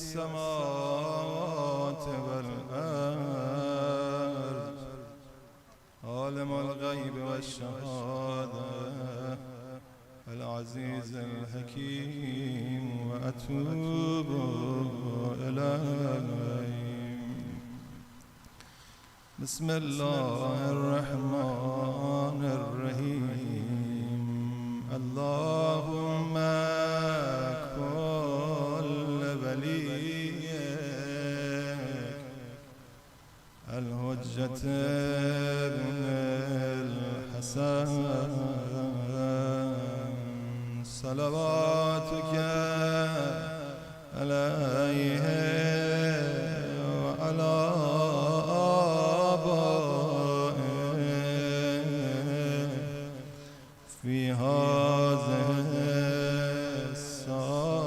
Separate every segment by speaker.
Speaker 1: السماوات والأرض عالم الغيب والشهادة العزيز الحكيم وأتوب إليه. بسم الله الرحمن الرحيم. اللهم كل وليك الحجة ابن الحسن صلواتك عليه وعلى آبائه في هذه الساعة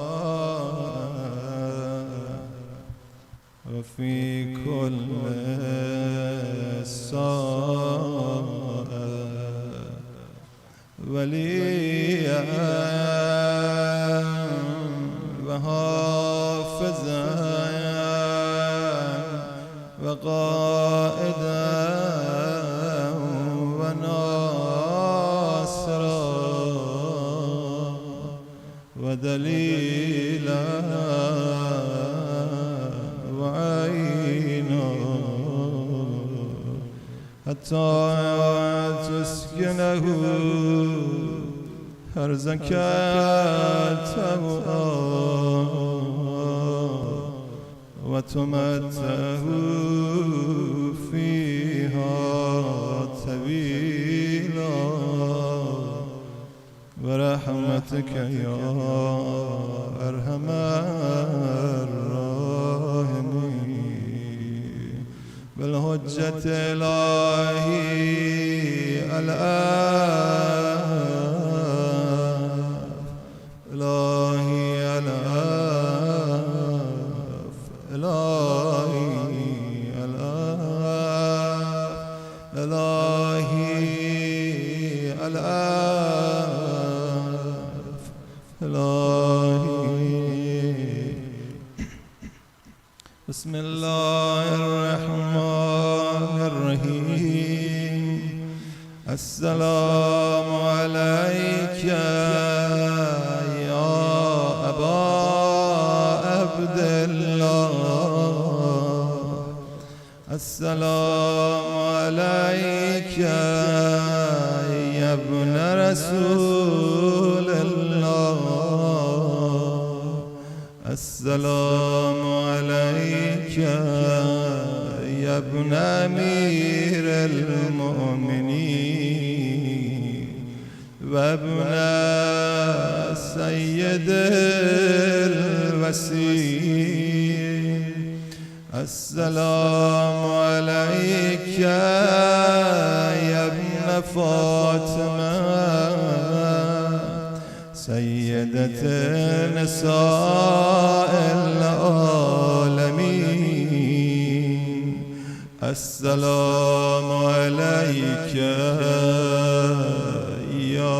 Speaker 1: وفي كل ساعة وليا وحافظا وقائدا وناصرا ودليلا وعينا حتى تسكنه أرزك وتمتعه فيها طويلا برحمتك يا أرحم الراحمين. بالحجة إلهي إلهي الأف إلهي الأف إلهي الأف إلهي. بسم الله الرحمن الرحيم. السلام عليك السلام عليك يا ابن رسول الله. السلام عليك يا ابن أمير المؤمنين وابن سيد الوسيم. السلام عليك يا ابن فاطمة سيدة نساء العالمين. السلام عليك يا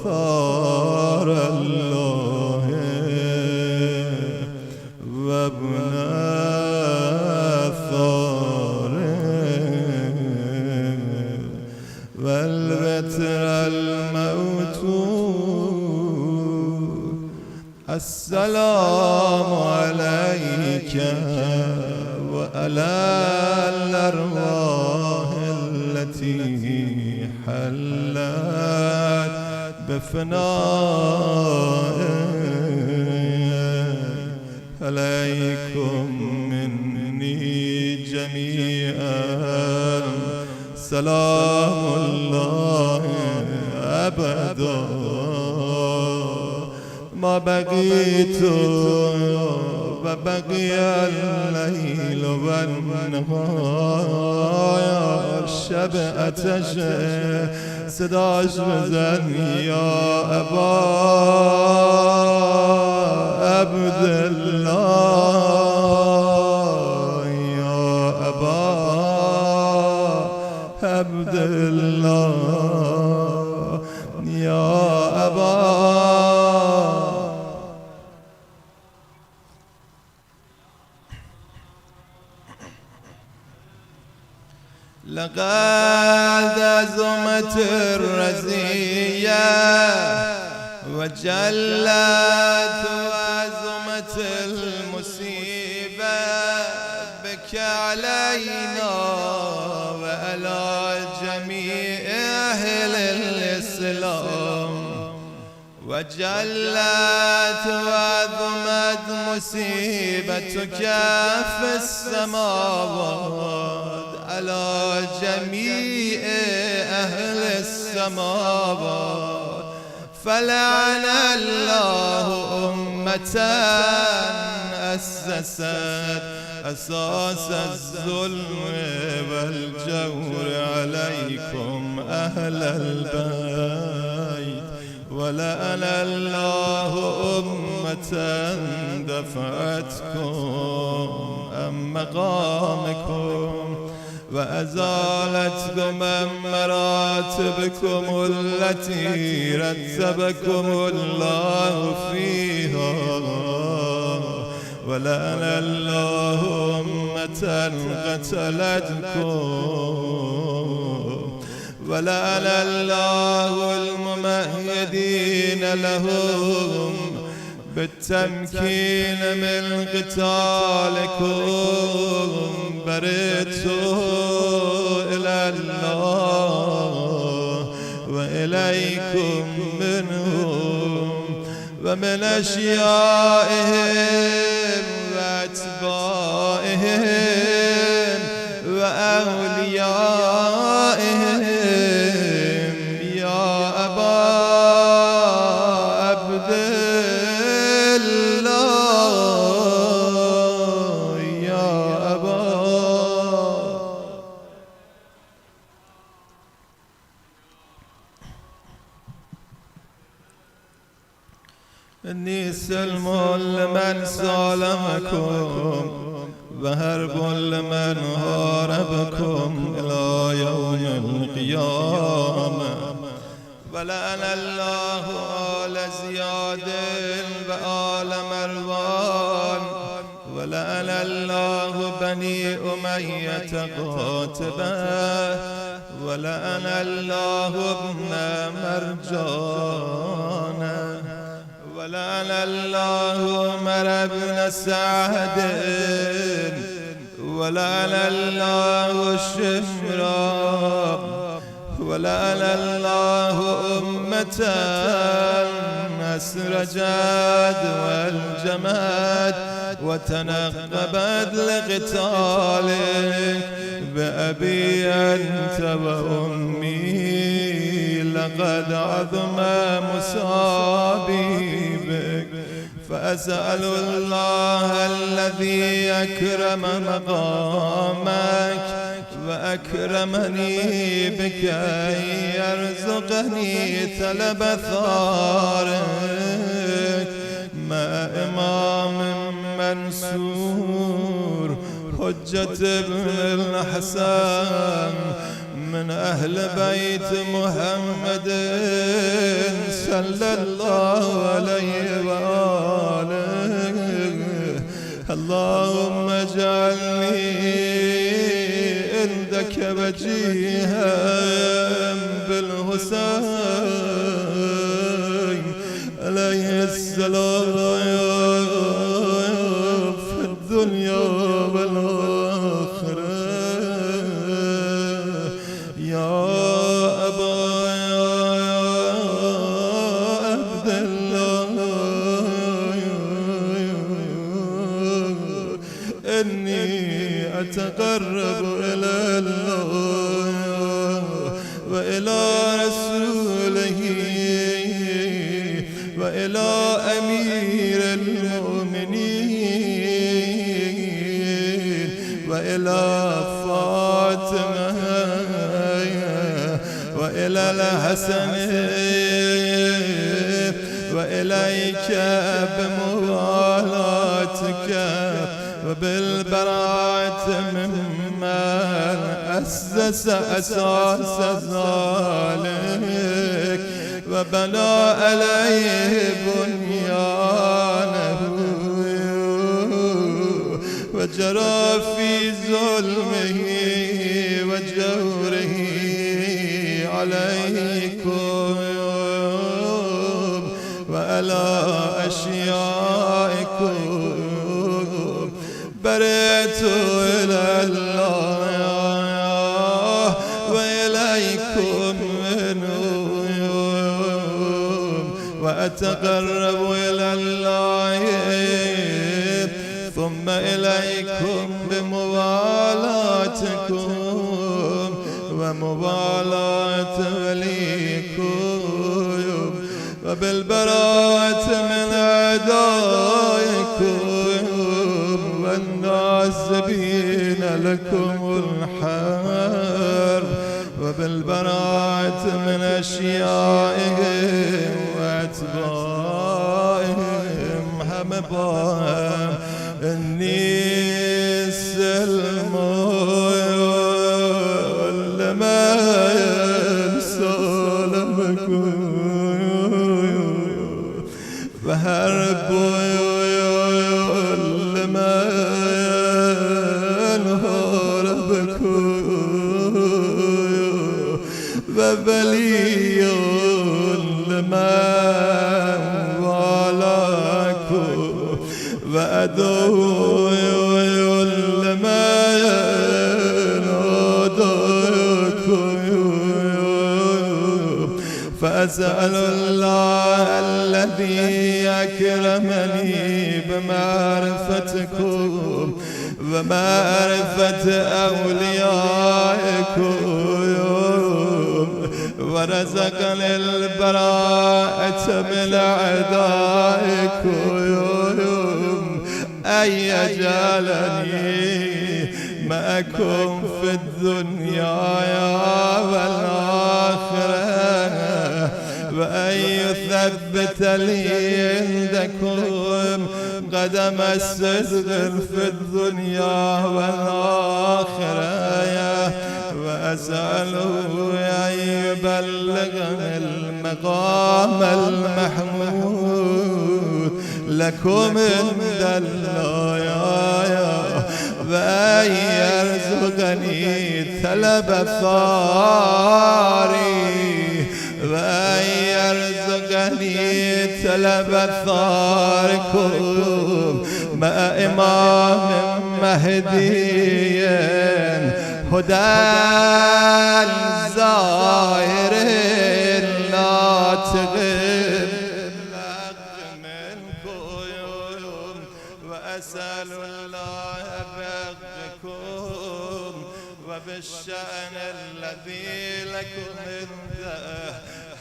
Speaker 1: ثار الله وابن والبتر الموتور. السلام عليك وعلى الأرواح التي حلت بفنائك. عليكم مني جميعا سلام الله أبدا ما بقيت وبقي الليل والنهار. شب آتش صداش بزن يا أبا عبدالله يا أبا عبدالله يا أبا لقد عظمت الرزية وجلت وعظمت المصيبة بك علينا وعلى جميع أهل الإسلام. وجلت وعظمت مصيبتك في السماوات على جميع أهل السماوات. فلعن الله أمة أسست أساس الظلم والجور عليكم أهل البيت. ولعن الله أمة دفعتكم عن مقامكم وأزالتكم عن مراتبكم التي رتبكم الله فيها. ولعن الله أمة قتلتكم. ولعن الله الممهدين لهم بالتمكين من قتالكم. بردتوا إلى الله وإليكم منهم ومن أشيائهم وأتباعهم وأوليائهم. يا أبا عبد الله يا أبا. إني سلم لمن سالمكم وهرب لمن هاربكم إلى يوم القيامة. ولعن الله آل زياد وآل مروان. ولعن الله بني أمية قاتبة. ولعن الله ابن مرجان. ولعن الله عمر بن سعد. ولعن الله الشمرا. ولعن الله أمة أسرجت والجمد وتنقبت لقتالك. بأبي أنت وأمي لقد عظم مصابي بك. فأسأل الله الذي أكرم مقامك وأكرمني بك أن يرزقني طلب ثارك مع إمام منصور حجة ابن الحسن من أهل بيت محمد صلى الله عليه وآله. اللهم اجعلني عندك وجيها بالحسين عليه السلام في الدنيا والآخرة. يا أبا عبد الله إني أتقرب إلى الله وإلى رسوله وإلى أمير المؤمنين وإلى فاطمة وإلى الحسن وإليك بموالاتك وبالبراءة ممن أسس أساس ذلك وبنى عليه بنيانه وجرى في ظلمه وجوره عليكم وعلى أشيائكم برئت إلى الله وإليكم منهم وأتقرب إلى الله ثم إليكم بموالاتكم وموالاة وليكم وبالبراءة من أعدائكم والناصبين لكم الحرب وبالبراءة من أشيائهم وأتباعهم همباهم إني سلم لما سلمكم وهرب لما هربكم وبلي لما والاكم وأدعو لما ناداكم فأسأل الله الذي أكرمني بمعرفتكم ومعرفة أوليائكم ورزقني البراءة من أعدائكم أن يجعلني معكم في الدنيا والآخرة وأن يثبت لي عندكم قدم الصدق في الدنيا والآخرة وأسأله أن يبلغني المقام المحمود لكم عند الله وأن يرزقني طلب الثاري وأن يرزقني طلب الثاركم مع إمام مهدي هدى زاهر ناطق منكم وأسأل الله بحقكم وبالشأن الذي لكم عنده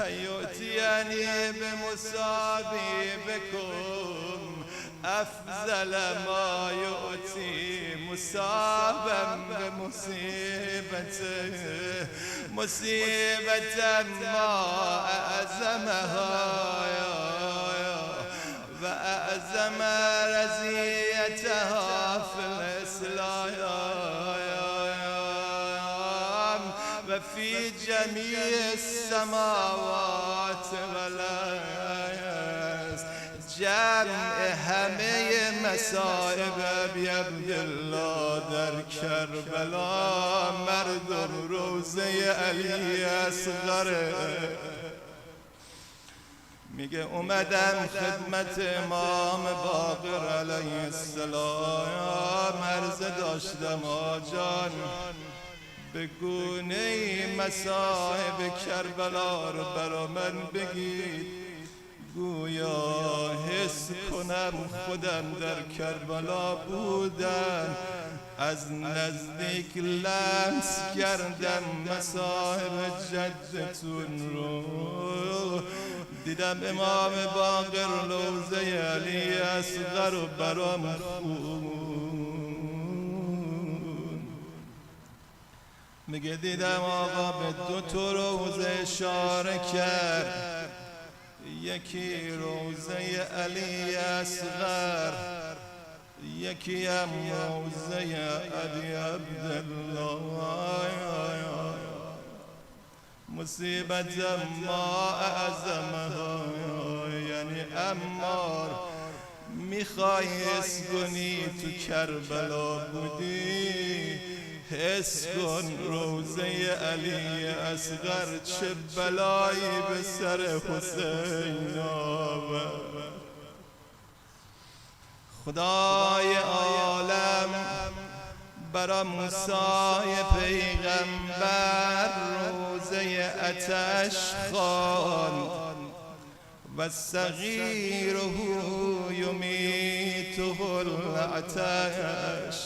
Speaker 1: أن يؤتيني بمصابي بكم أفضل ما يؤتي مصابا بمصيبته مصيبة ما أعزمها وأعزم رزيتها في الإسلام وفي جميع السماوات والأرض جمع همه مصائب بیابد الله در کربلا مردم روزه علی اصغر میگه اومدم خدمت امام باقر علیه السلام عرضه داشتم آجان به گونه مصائب کربلا رو برا من بگید گویا حس کنم خودم در کربلا بودم از نزدیک لمس کردم مصائب جدتون رو دیدم امام باقر روزه علی اصغر رو برام خون میگه دیدم آقا به دو تا روزه اشاره کرد یکی روزه علی اصغر یکی هم روزه علی عبدالله مصیبت ما اعظمها یعنی عمار میخوای حس کنی تو کربلا بودی، حس کن روزه علی اصغر چه بلایی به سر حسین آورد. خدای عالم برا موسای پیغمبر روزه آتش خواند و الصغیر یمیته العطش.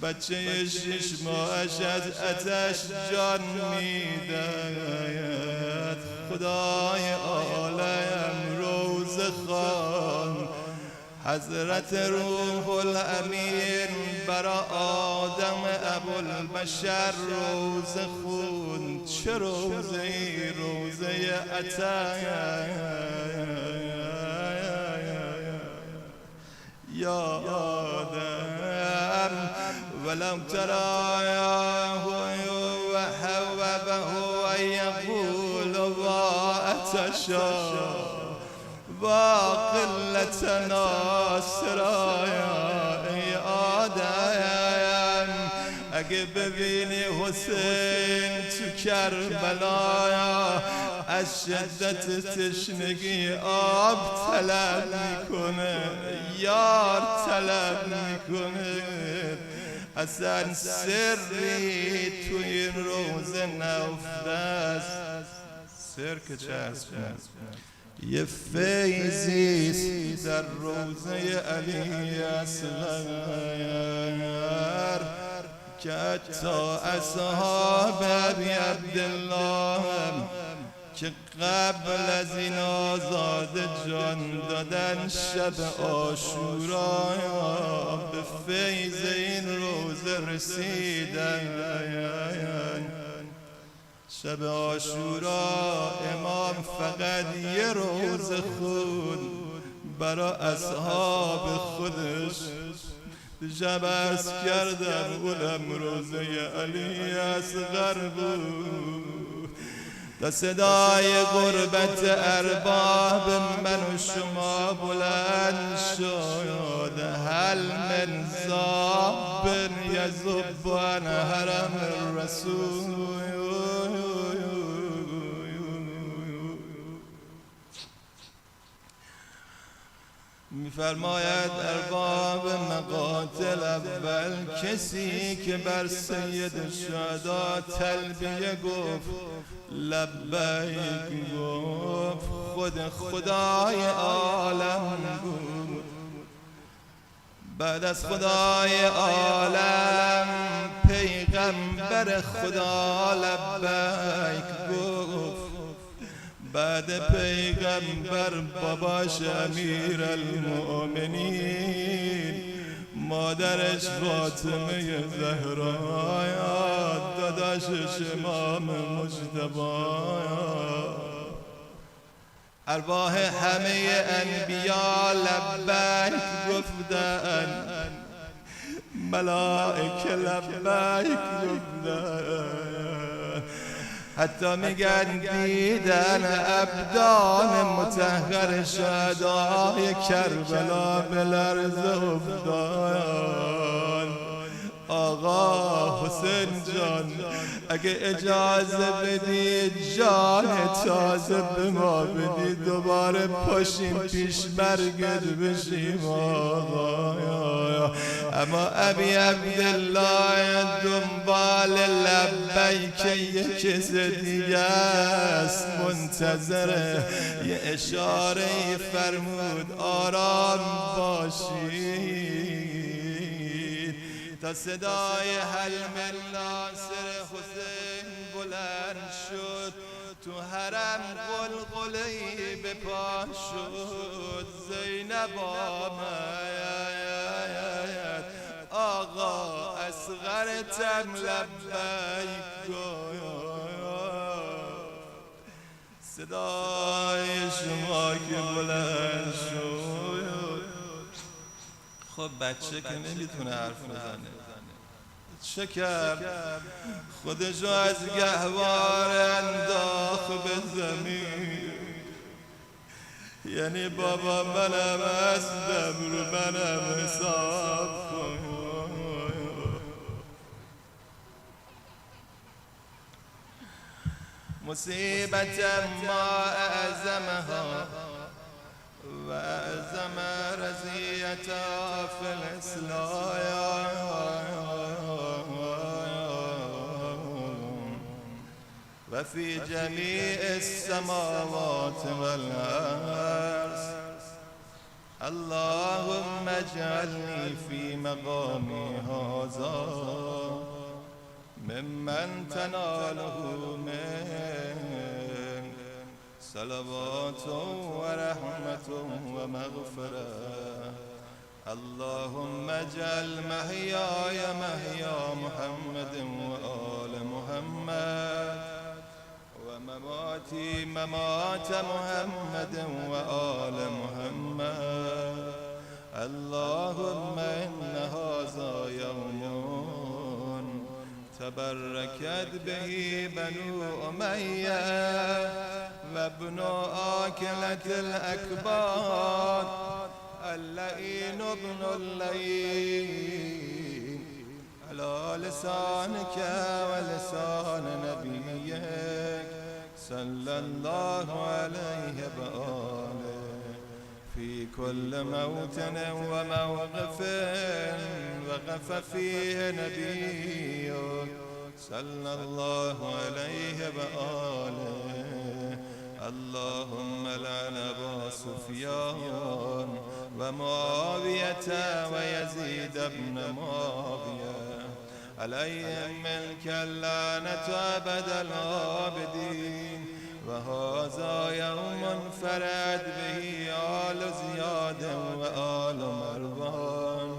Speaker 1: بچه 6 ماهش از آتش جان میدهد. خدای عالم روزه خواند حضرت روح الامین برا آدم ابوالبشر روزه خوند. چه روزه ای؟ روزه آتش. یا آدم ولم تراه وحوبه ويقول واتشا وقلة ناصرایا. ای آدم اگه ببینی حسین تو کربلایا از شدت تشنگی آب طلب میکنه، یار طلب میکنه، اصلا سری تو این روزه نفته است. سر که چه هست؟ یه فیضیست در روزه علی اصغر که حتی اصحاب ابی عبدالله که قبل از این آزاده جان دادن شب عاشورا به فیض این روزه رسیدن. شب عاشورا امام فقط یه روزه خوند برا اصحاب خودش. شب عرض کردم اونم روزه علی اصغر بود تا صدای غربت ارباب من و شما بلند شد. هل من ذاب یذب عن حرم الرسول. میفرماید ارباب مقاتل اول کسی که بر سید شهدا تلبیه گفت لبیک گفت خود خدای عالم بود. بعد از خدای عالم پیغمبر خدا لبیک گفت. بعد پیغمبر باباش امیر المؤمنین، مادرش فاطمه زهرا، داداشش امام مجتبی. ارواح همه انبیا لبیک گفتن، ملائکه لبیک گفتن. حتی میگن دیدن ابدان مطهر شهدای کربلا به لرزه افتاد. آقا حسین جان اگه اجازه بدید جان تازه به ما بدید دوباره پاشیم پیش مرگت بشیم آقا. اما ابی عبدالله دنبال لبیک یک کس دیگه است منتظره. یه اشاره فرمود آرام باشید تا صدای حلم ناصر حسین بلند شد. تو حرم قلقله‌ای به پا شد. زینب آمد آقا اصغرتم لبیک گفت. صدای شما که بلند شد. خب بچه که نمیتونه حرف بزنه چه کرد؟ خودشو از گهوار انداخت به زمین. یعنی بابا منم هستم رو منم حساب کن. مصیبت ما اعظمها و اعظم رضیتا فی الاسلام و فی جمیع السماوات والارض. اللهم اجعلني في مقامي هذا ممن تناله منك صلوات ورحمة ومغفرة. اللهم اجعل محياي محيا محمد وآل محمد ومماتي ممات محمد وآل محمد. اللهم إن هذا يوم تبركت به بنو أمية وابن آكلة الأكباد اللئين ابن اللئين على لسانك ولسان نبيك صلى الله عليه وآله في كل موطن وموقف وقف فيه نبيك صلى الله عليه وآله. اللهم لعن أبا سفيان ومعاوية ويزيد بن معاوية عليهم ملك اللعنة أبد العابدين. وهذا يوم فرد به آل زياد وآل مروان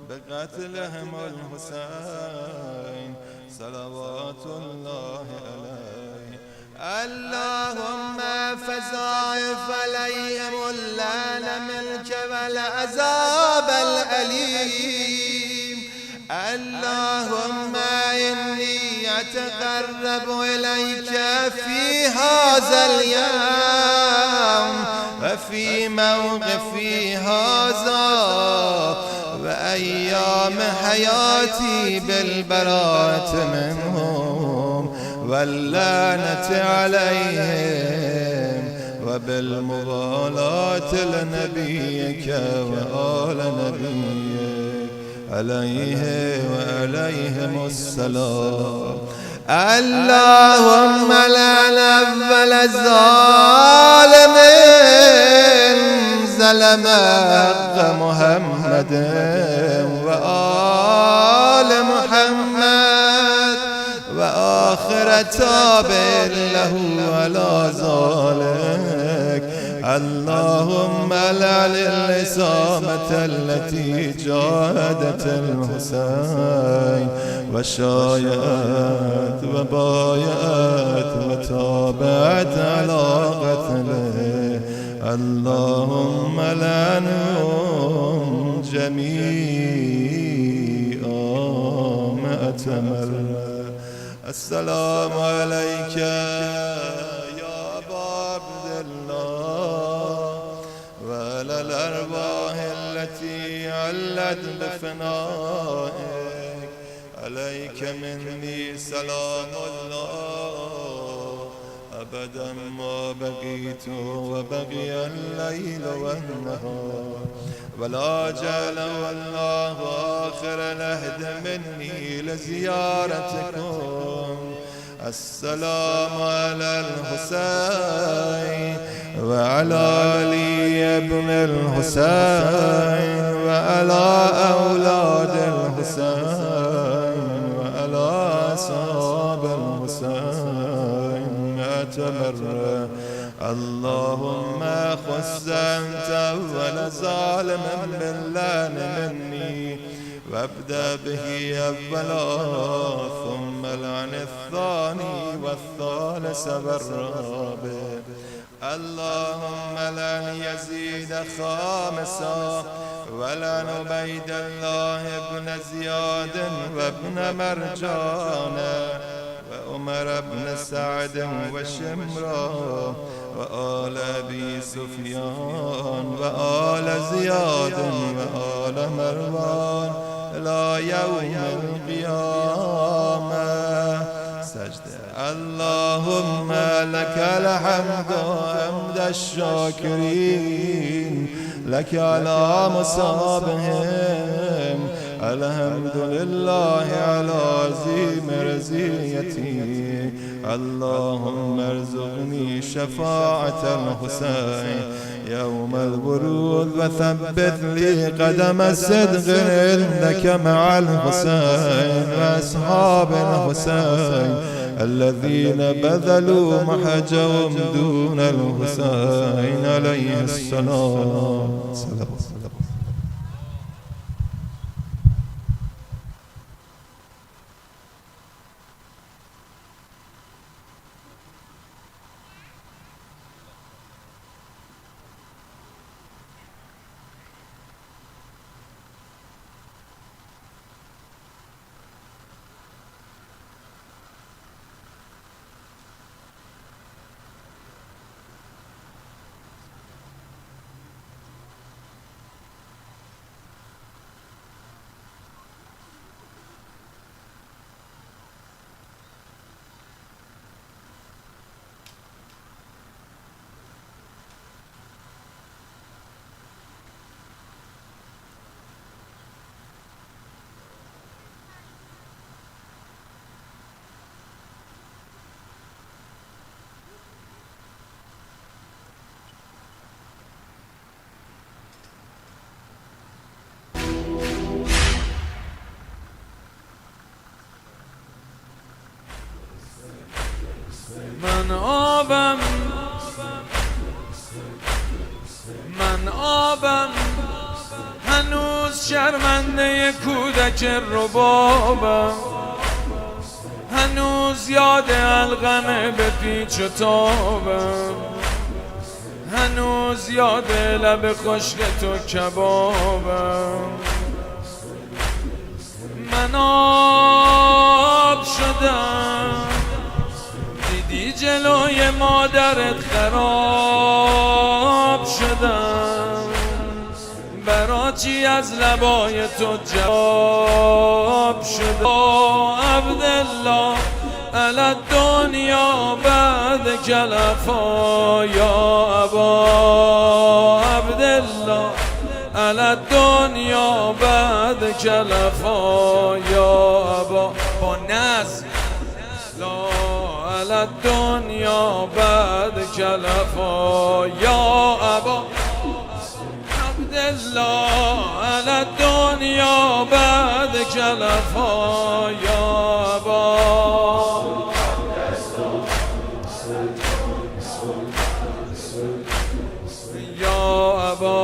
Speaker 1: بقتلهم الحسين صلوات الله عليه. اللهم فزائف عليهم اللعن منك والعذاب الأليم. اللهم إني أتقرب إليك في هذا اليوم وفي موقفي هذا وأيام حياتي بالبراءة منهم واللعنة عليهم وبالمغالاة لنبيك وآل نبيك عليه وعليهم السلام. اللهم لعن أول الظالم ظلم حق محمد وآل محمد وآخر تابع له على ذلك. اللهم لعن الإسامة التي جاهدت الحسين وشايعت وبايعت وتابعت على قتله. اللهم لعنهم جميعا مئة مرة. السلام عليك يا أبا عبد الله وعلى الأرواح التي علت بفنائك. عليك مني سلام الله أبدا ما بقيت وبقي الليل والنهار ولا جعله الله آخر العهد مني لزيارتكم. السلام على الحسين وعلى علي بن الحسين وعلى أولاد الحسين وعلى أصحاب الحسين مئة مرة. اللهم خص أنت أول ظالم باللعن مني وابدأ به أولا ثم لعن الثاني والثالث والرابع. اللهم لعن يزيد خامسا ولعن عبيد الله بن زياد وابن مرجان عمر بن سعد وشمرا وآل أبي سفيان وآل زياد وآل مروان إلى يوم القيامة. سجدة. اللهم لك الحمد حمد الشاكرين، لك على مصابهم، الحمد لله على عظيم رزيتي. اللهم ارزقني شفاعة الحسين يوم الورود، وثبت لي قدم الصدق عندك مع الحسين وأصحاب الحسين الذين بذلوا محجهم دون الحسين عليه السلام.
Speaker 2: من آبم هنوز شرمنده کودک ربابم، هنوز یاد القمه به پیچ و تابم، هنوز یاد لب خشک تو کبابم. من آب شدم دیدی جلوی مادرت خراب شدم، براچی از لبای تو جواب شدم. عبدالله علی الدنیا بعد کلفا، یا ابا عبدالله علی الدنیا بعد کلفا، یا ابا با نظم لا علی الدنیا بعد کلفا، یا ابا عبدالله علی الدنیا بعد کلفا، یا ابا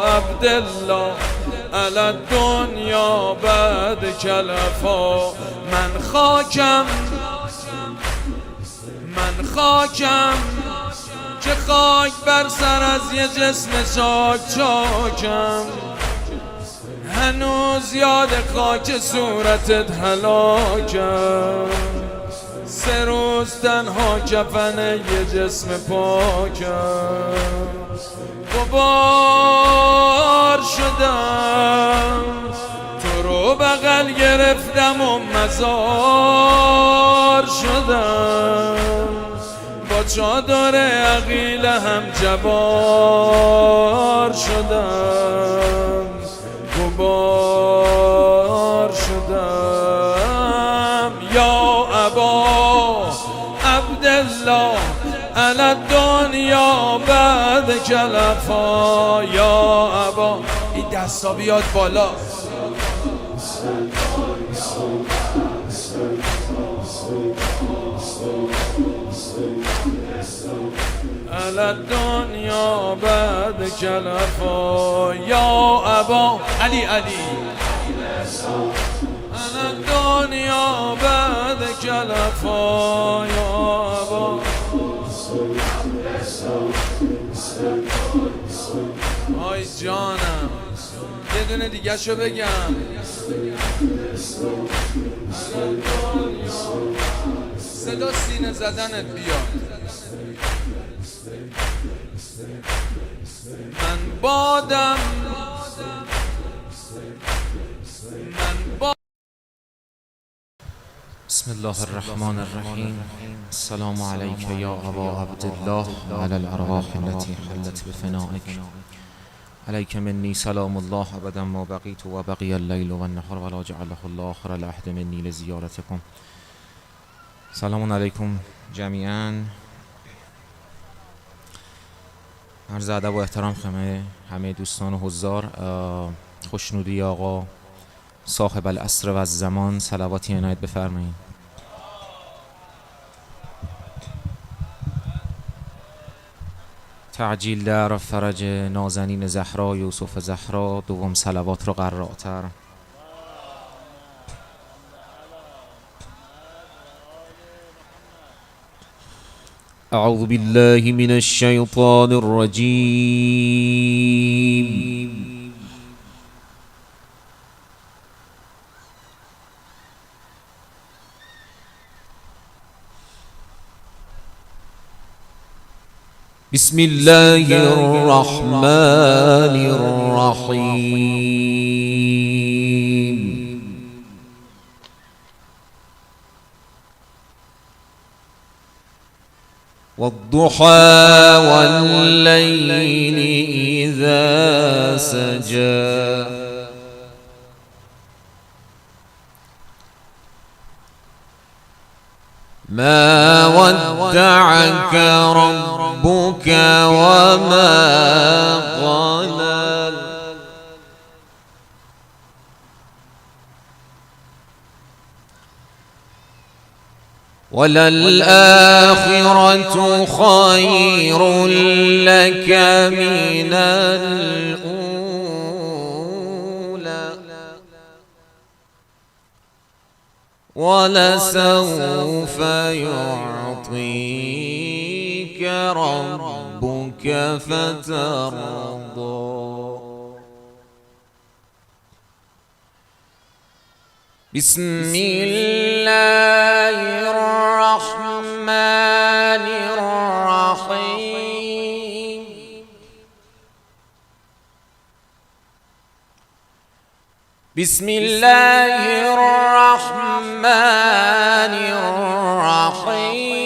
Speaker 2: عبدالله علی الدنیا بعد کلفا. من خاکم که خاک بر سر از یه جسم چاکم، هنوز یاد خاک صورتت هلاکم. 3 روز تنها کفن یه جسم پاکم، غبار شدم تو رو بغل گرفتم و مزار شدم، با چادر عقیل هم جوار شدم، غبار شدم. یا ابا عبدالله علی الدنیا بعد کلفا، یا ابا این دستا بیاد بالا. علی الدنیا بعد کلفا، یا ابا علی علی علی الدنیا بعد کلفا، یا ابا آی جانم یه دونه دیگه شو بگم. صدا سینه زدنت بیاد. من بادم
Speaker 3: بسم الله الرحمن الرحیم. السلام علیک یا ابا عبدالله علی الارواح التي حلت بفنائک. علیک منی سلام الله ابدا ما بقیت و بقی اللیل و النهار ولا جعله الله آخر العهد منی لزیارتکم. سلام علیکم جمیعا. عرض ادب و احترام همه دوستان و حضار. خوشنودی آقا صاحب العصر و الزمان، صلواتی عنایت بفرمایید. تعجیل در فرج نازنین زهرا یوسف زهرا، دوم صلوات رو قراتر. اعوذ بالله من الشیطان الرجیم. بسم الله الرحمن الرحیم. والضحى والليل إذا سجى ما ودعك ربك وما قلى وللآخرة خير لك من الأولى ولسوف يعطيك ربك فترضى. بسم الله الرحمن الرحيم. بسم الله الرحمن الرحيم.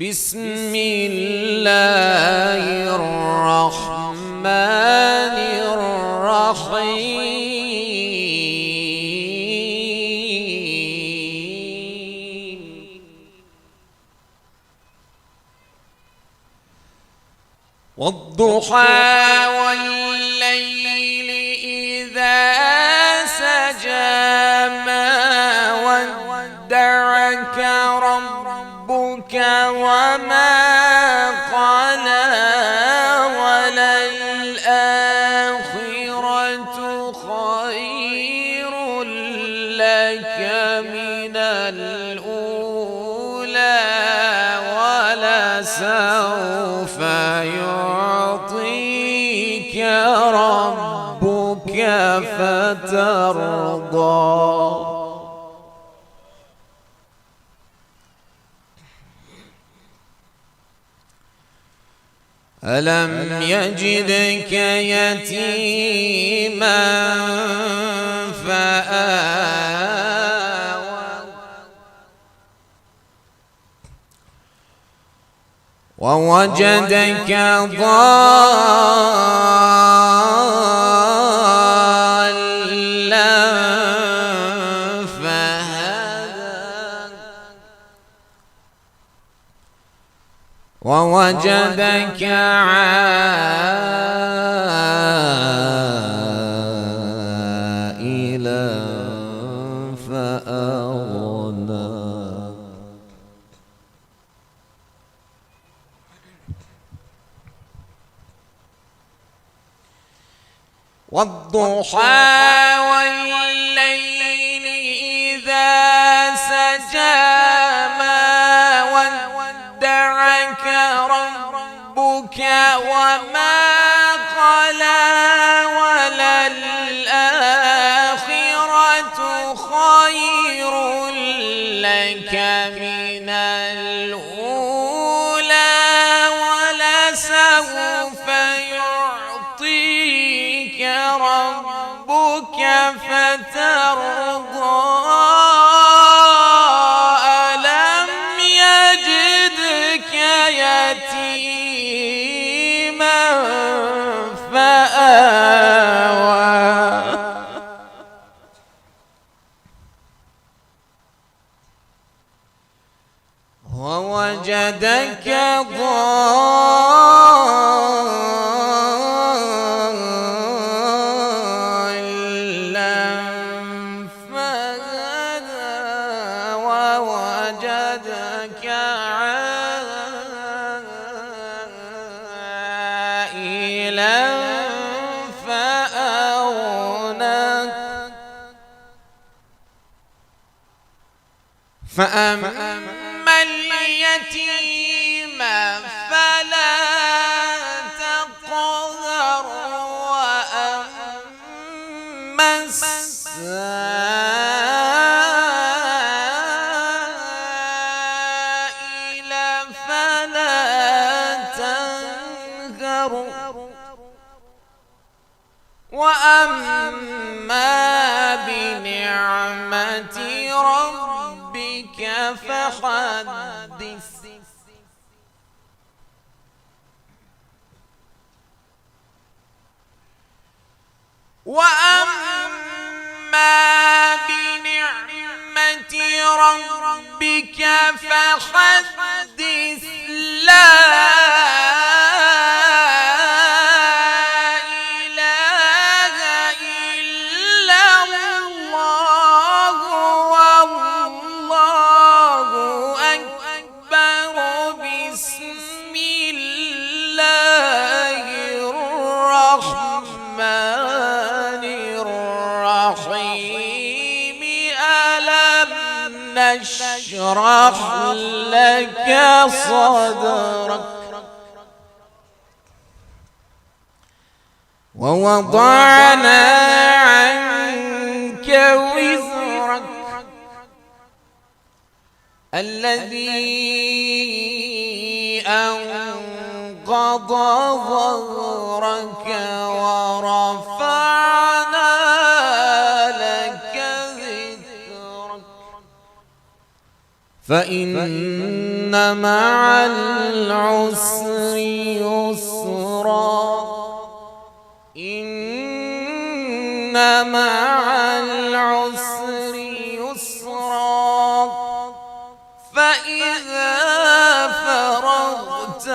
Speaker 3: بسم الله الرحمن الرحيم. والضحى والليل إذا سجى ما ودعك ربك وما قلى وللآخرة خير لك من الأولى ولسوف يعطيك ربك فترضى. ألم يجدك يتيما فآوى ووجدك ضالا فهدى ووجدك عائلا فأغنى والضحى والليل إذا سجى ما ودعك
Speaker 2: ربك وما قلى وللآخرة خير لك من الأولى ولسوف يعطيك ربك فترضى ألم يجدك يتيما فآوى ووجدك ضالا فهدى ووجدك عائلا فأغنى فأما اليتيم فلا تقهر وأما السائل فلا تنهر وأما بنعمة ربك فحدث وأما بنعمة ربك فحدث لا إله إلا الله والله أكبر بسم الله الرحمن الرحيم ألم نشرح لك صدرك ووضعنا عنك وزرك الذي أنقض ظهرك ورفعنا لك ذكرك فإن مع العسر يسرا إن مع العسر يسرا فإذا فرغت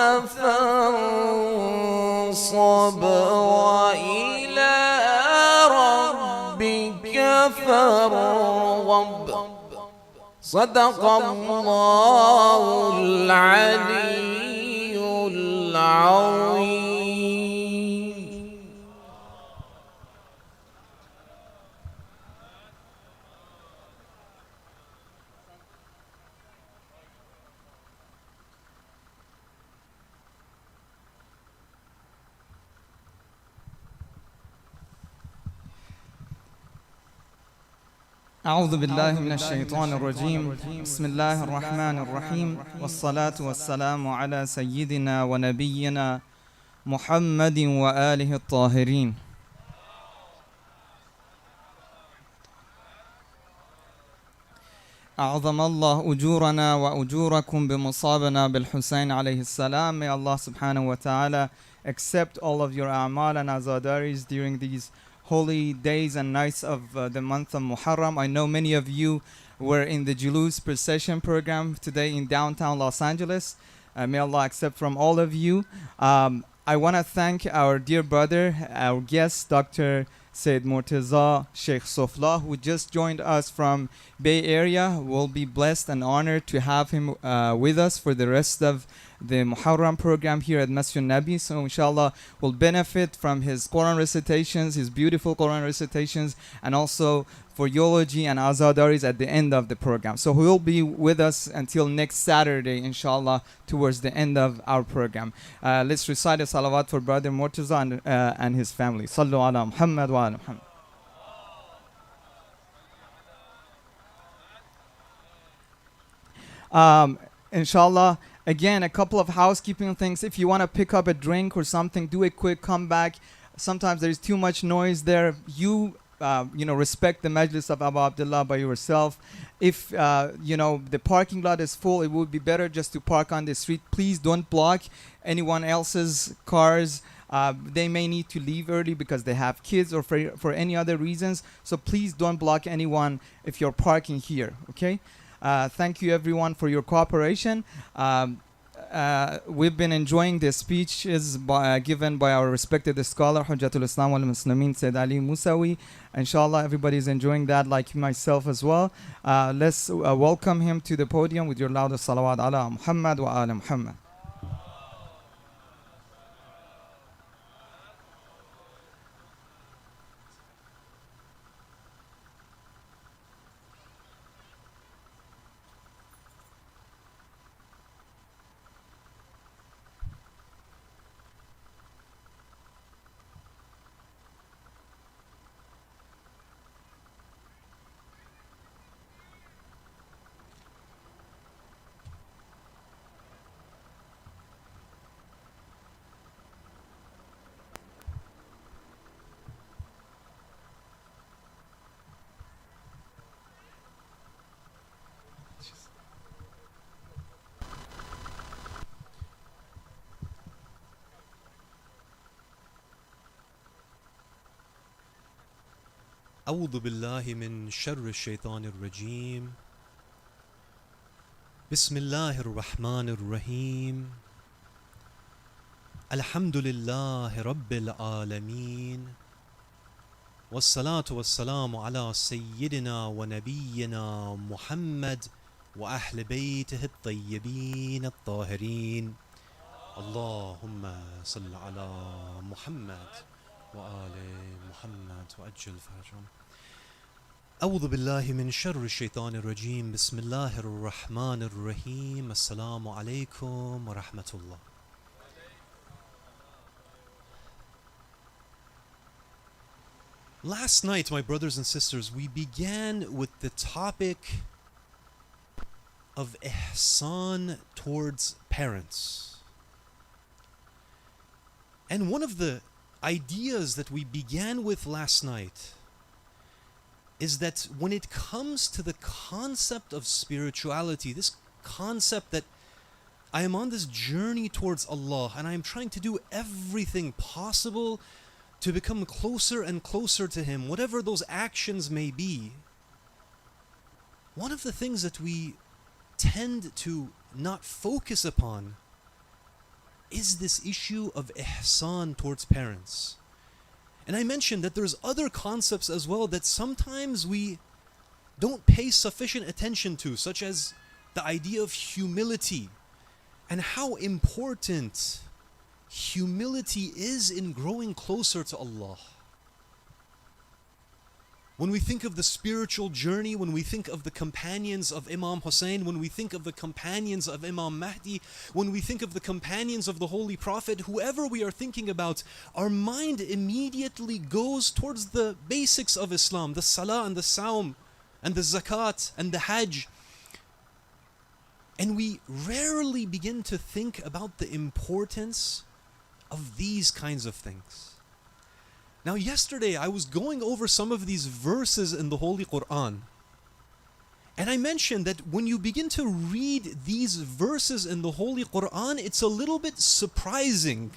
Speaker 2: فانصب وإلى ربك فارغب صدق الله العلي العظيم.
Speaker 4: أعوذ بالله من الشيطان الرجيم. بسم الله الرحمن الرحيم، والصلاة والسلام على سيدنا ونبينا محمد وآله الطاهرين. أعظم الله أجورنا وأجوركم بمصابنا بالحسين عليه السلام. May Allah subhanahu wa ta'ala accept all of your a'mal and azadaris during these holy days and nights of the month of Muharram. I know many of you were in the Julus procession program today in downtown Los Angeles. May Allah accept from all of you. I want to thank our dear brother, our guest, Dr. Seyyed Murtaza Sheikh Sofla, who just joined us from Bay Area. We'll be blessed and honored to have him with us for the rest of the Muharram program here at Masjid Nabi. So inshallah we'll benefit from his Quran recitations, his beautiful Quran recitations, and also for eulogy and azadaris at the end of the program. So he will be with us until next Saturday, inshallah, towards the end of our program. Let's recite a salawat for Brother Murtaza and his family. Sallu ala Muhammad wa ala Muhammad. Inshallah, again, a couple of housekeeping things. If you want to pick up a drink or something, do a quick comeback. Sometimes there's too much noise there. Respect the majlis of Abu Abdullah by yourself. If the parking lot is full, it would be better just to park on the street. Please don't block anyone else's cars. They may need to leave early because they have kids or for any other reasons. So please don't block anyone if you're parking here. Okay. Thank you everyone for your cooperation. We've been enjoying the speeches given by our respected scholar Hujjatul Islam wal Muslimin Seyyed Ali Musawi. Inshallah everybody is enjoying that, like myself as well. Let's welcome him to the podium with your loudest salawat ala Muhammad wa ala Muhammad.
Speaker 5: أعوذ بالله من شر الشيطان الرجيم بسم الله الرحمن الرحيم الحمد لله رب العالمين والصلاة والسلام على سيدنا ونبينا محمد وأهل بيته الطيبين الطاهرين اللهم صل على محمد وآل محمد وأجل فرجهم أعوذ بالله من شر الشيطان الرجيم بسم الله الرحمن الرحيم السلام عليكم ورحمة الله. Last night, my brothers and sisters, we began with the topic of ihsan towards parents. And one of the ideas that we began with last night is that when it comes to the concept of spirituality, this concept that I am on this journey towards Allah and I am trying to do everything possible to become closer and closer to Him, whatever those actions may be, one of the things that we tend to not focus upon is this issue of ihsan towards parents. And I mentioned that there's other concepts as well that sometimes we don't pay sufficient attention to, such as the idea of humility and how important humility is in growing closer to Allah. When we think of the spiritual journey, when we think of the companions of Imam Hussein, when we think of the companions of Imam Mahdi, when we think of the companions of the Holy Prophet, whoever we are thinking about, our mind immediately goes towards the basics of Islam, the salah and the saum and the zakat and the hajj. And we rarely begin to think about the importance of these kinds of things. Now, yesterday I was going over some of these verses in the Holy Quran, and I mentioned that when you begin to read these verses in the Holy Quran, it's a little bit surprising.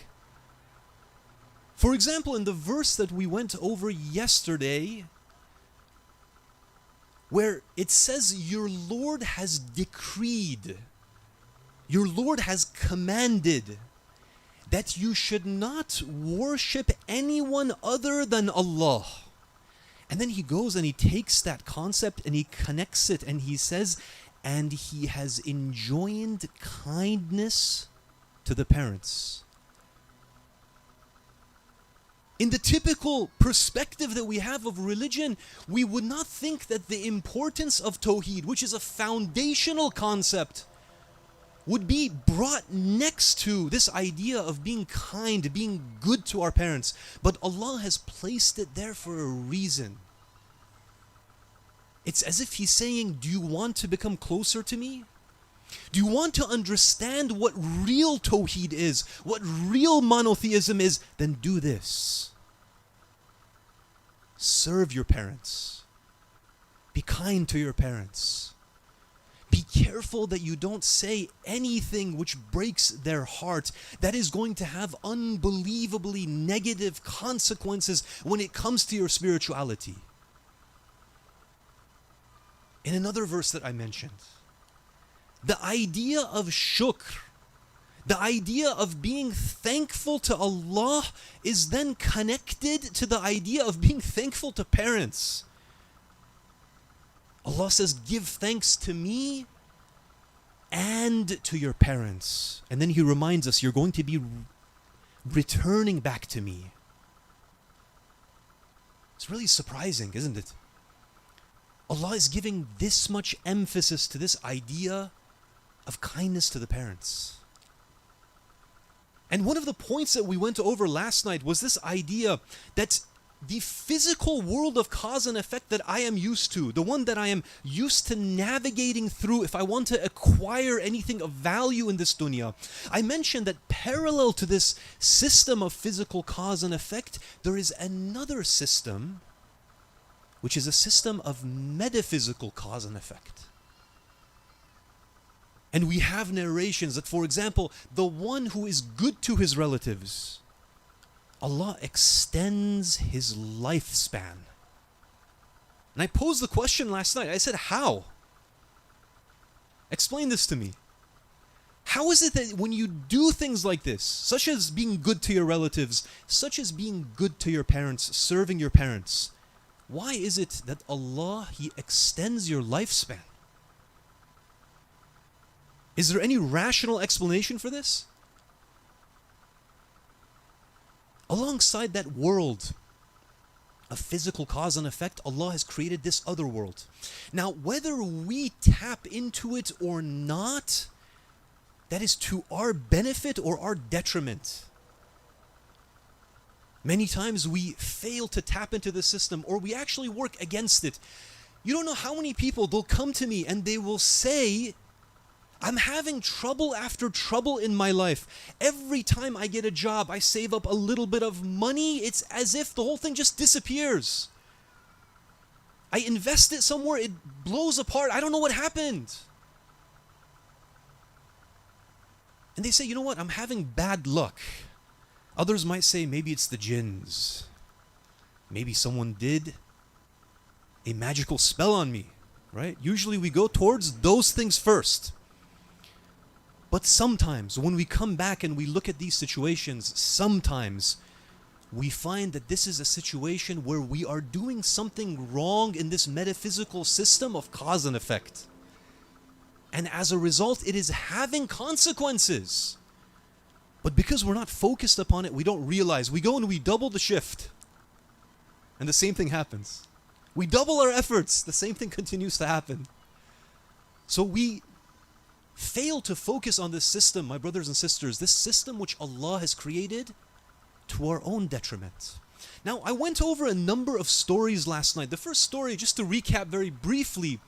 Speaker 5: For example, in the verse that we went over yesterday, where it says, your Lord has decreed, your Lord has commanded that you should not worship anyone other than Allah. And then he goes and he takes that concept and he connects it and he says, and he has enjoined kindness to the parents. In the typical perspective that we have of religion, we would not think that the importance of Tawheed, which is a foundational concept, would be brought next to this idea of being kind, being good to our parents. But Allah has placed it there for a reason. It's as if He's saying, do you want to become closer to me? Do you want to understand what real Tawheed is, what real monotheism is? Then do this. Serve your parents. Be kind to your parents. Be careful that you don't say anything which breaks their heart. That is going to have unbelievably negative consequences when it comes to your spirituality. In another verse that I mentioned, the idea of shukr, the idea of being thankful to Allah, is then connected to the idea of being thankful to parents. Allah says, give thanks to me and to your parents. And then He reminds us, you're going to be returning back to me. It's really surprising, isn't it? Allah is giving this much emphasis to this idea of kindness to the parents. And one of the points that we went over last night was this idea that the physical world of cause and effect that I am used to, the one that I am used to navigating through if I want to acquire anything of value in this dunya, I mentioned that parallel to this system of physical cause and effect, there is another system, which is a system of metaphysical cause and effect. And we have narrations that, for example, the one who is good to his relatives, Allah extends his lifespan. And I posed the question last night. I said, how? Explain this to me. How is it that when you do things like this, such as being good to your relatives, such as being good to your parents, serving your parents, why is it that Allah, He extends your lifespan? Is there any rational explanation for this? Alongside that world of physical cause and effect, Allah has created this other world. Now, whether we tap into it or not, that is to our benefit or our detriment. Many times we fail to tap into the system, or we actually work against it. You don't know how many people, they'll come to me and they will say, I'm having trouble after trouble in my life. Every time I get a job, I save up a little bit of money. It's as if the whole thing just disappears. I invest it somewhere, it blows apart. I don't know what happened. And they say, you know what? I'm having bad luck. Others might say, maybe it's the jinns. Maybe someone did a magical spell on me, right? Usually we go towards those things first. But sometimes when we come back and we look at these situations, sometimes we find that this is a situation where we are doing something wrong in this metaphysical system of cause and effect. And as a result, it is having consequences. But because we're not focused upon it, we don't realize. We go and we double the shift. And the same thing happens. We double our efforts. The same thing continues to happen. So we fail to focus on this system, my brothers and sisters, this system which Allah has created to our own detriment. Now, I went over a number of stories last night. The first story, just to recap very briefly,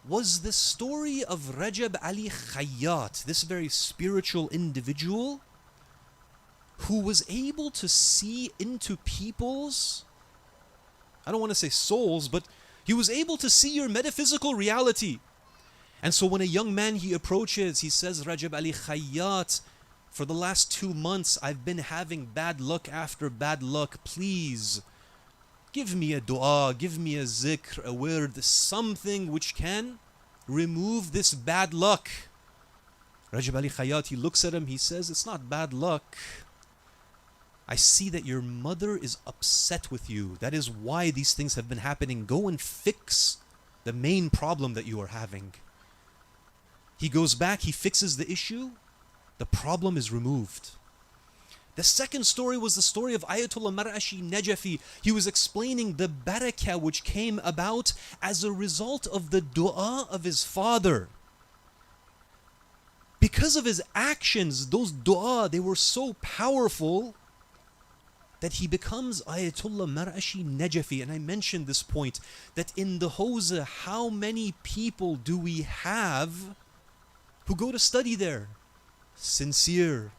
Speaker 5: was the story of Rajab Ali Khayyat, this very spiritual individual who was able to see into people's, I don't want to say souls, but he was able to see your metaphysical reality. And so when a young man he approaches, he says, Rajab Ali Khayyat, for the last 2 months I've been having bad luck after bad luck. Please give me a dua, give me a zikr, a word, something which can remove this bad luck. Rajab Ali Khayyat, he looks at him, he says, it's not bad luck. I see that your mother is upset with you. That is why these things have been happening. Go and fix the main problem that you are having. He goes back, he fixes the issue. The problem is removed. The second story was the story of Ayatollah Mar'ashi Najafi. He was explaining the barakah which came about as a result of the dua of his father. Because of his actions, those dua, they were so powerful that he becomes Ayatollah Mar'ashi Najafi. And I mentioned this point, that in the Hawza, how many people do we have who go to study there? Sincere,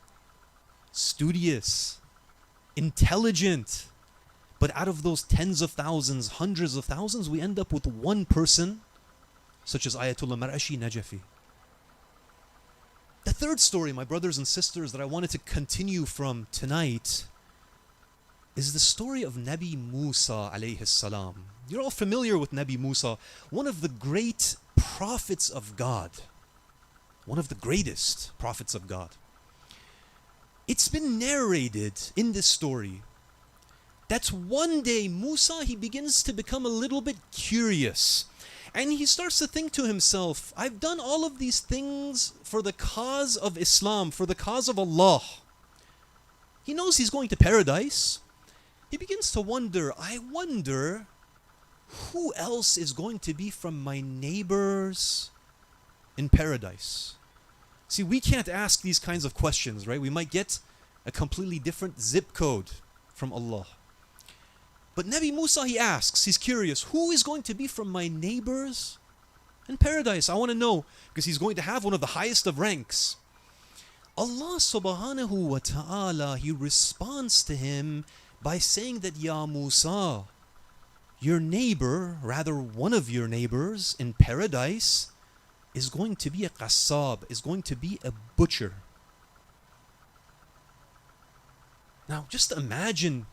Speaker 5: studious, intelligent. But out of those tens of thousands, hundreds of thousands, we end up with one person, such as Ayatollah Mar'ashi Najafi. The third story, my brothers and sisters, that I wanted to continue from tonight is the story of Nabi Musa alayhi salam. You're all familiar with Nabi Musa, one of the great prophets of God. One of the greatest prophets of God. It's been narrated in this story that one day Musa, he begins to become a little bit curious. And he starts to think to himself, I've done all of these things for the cause of Islam, for the cause of Allah. He knows he's going to paradise. He begins to wonder, I wonder who else is going to be from my neighbors in paradise. See, we can't ask these kinds of questions, right? We might get a completely different zip code from Allah. But Nabi Musa, he asks, he's curious, who is going to be from my neighbors in paradise? I want to know, because he's going to have one of the highest of ranks. Allah subhanahu wa ta'ala, he responds to him by saying that, Ya Musa, your neighbor, rather one of your neighbors in paradise, is going to be a qassab, is going to be a butcher. Now, just imagine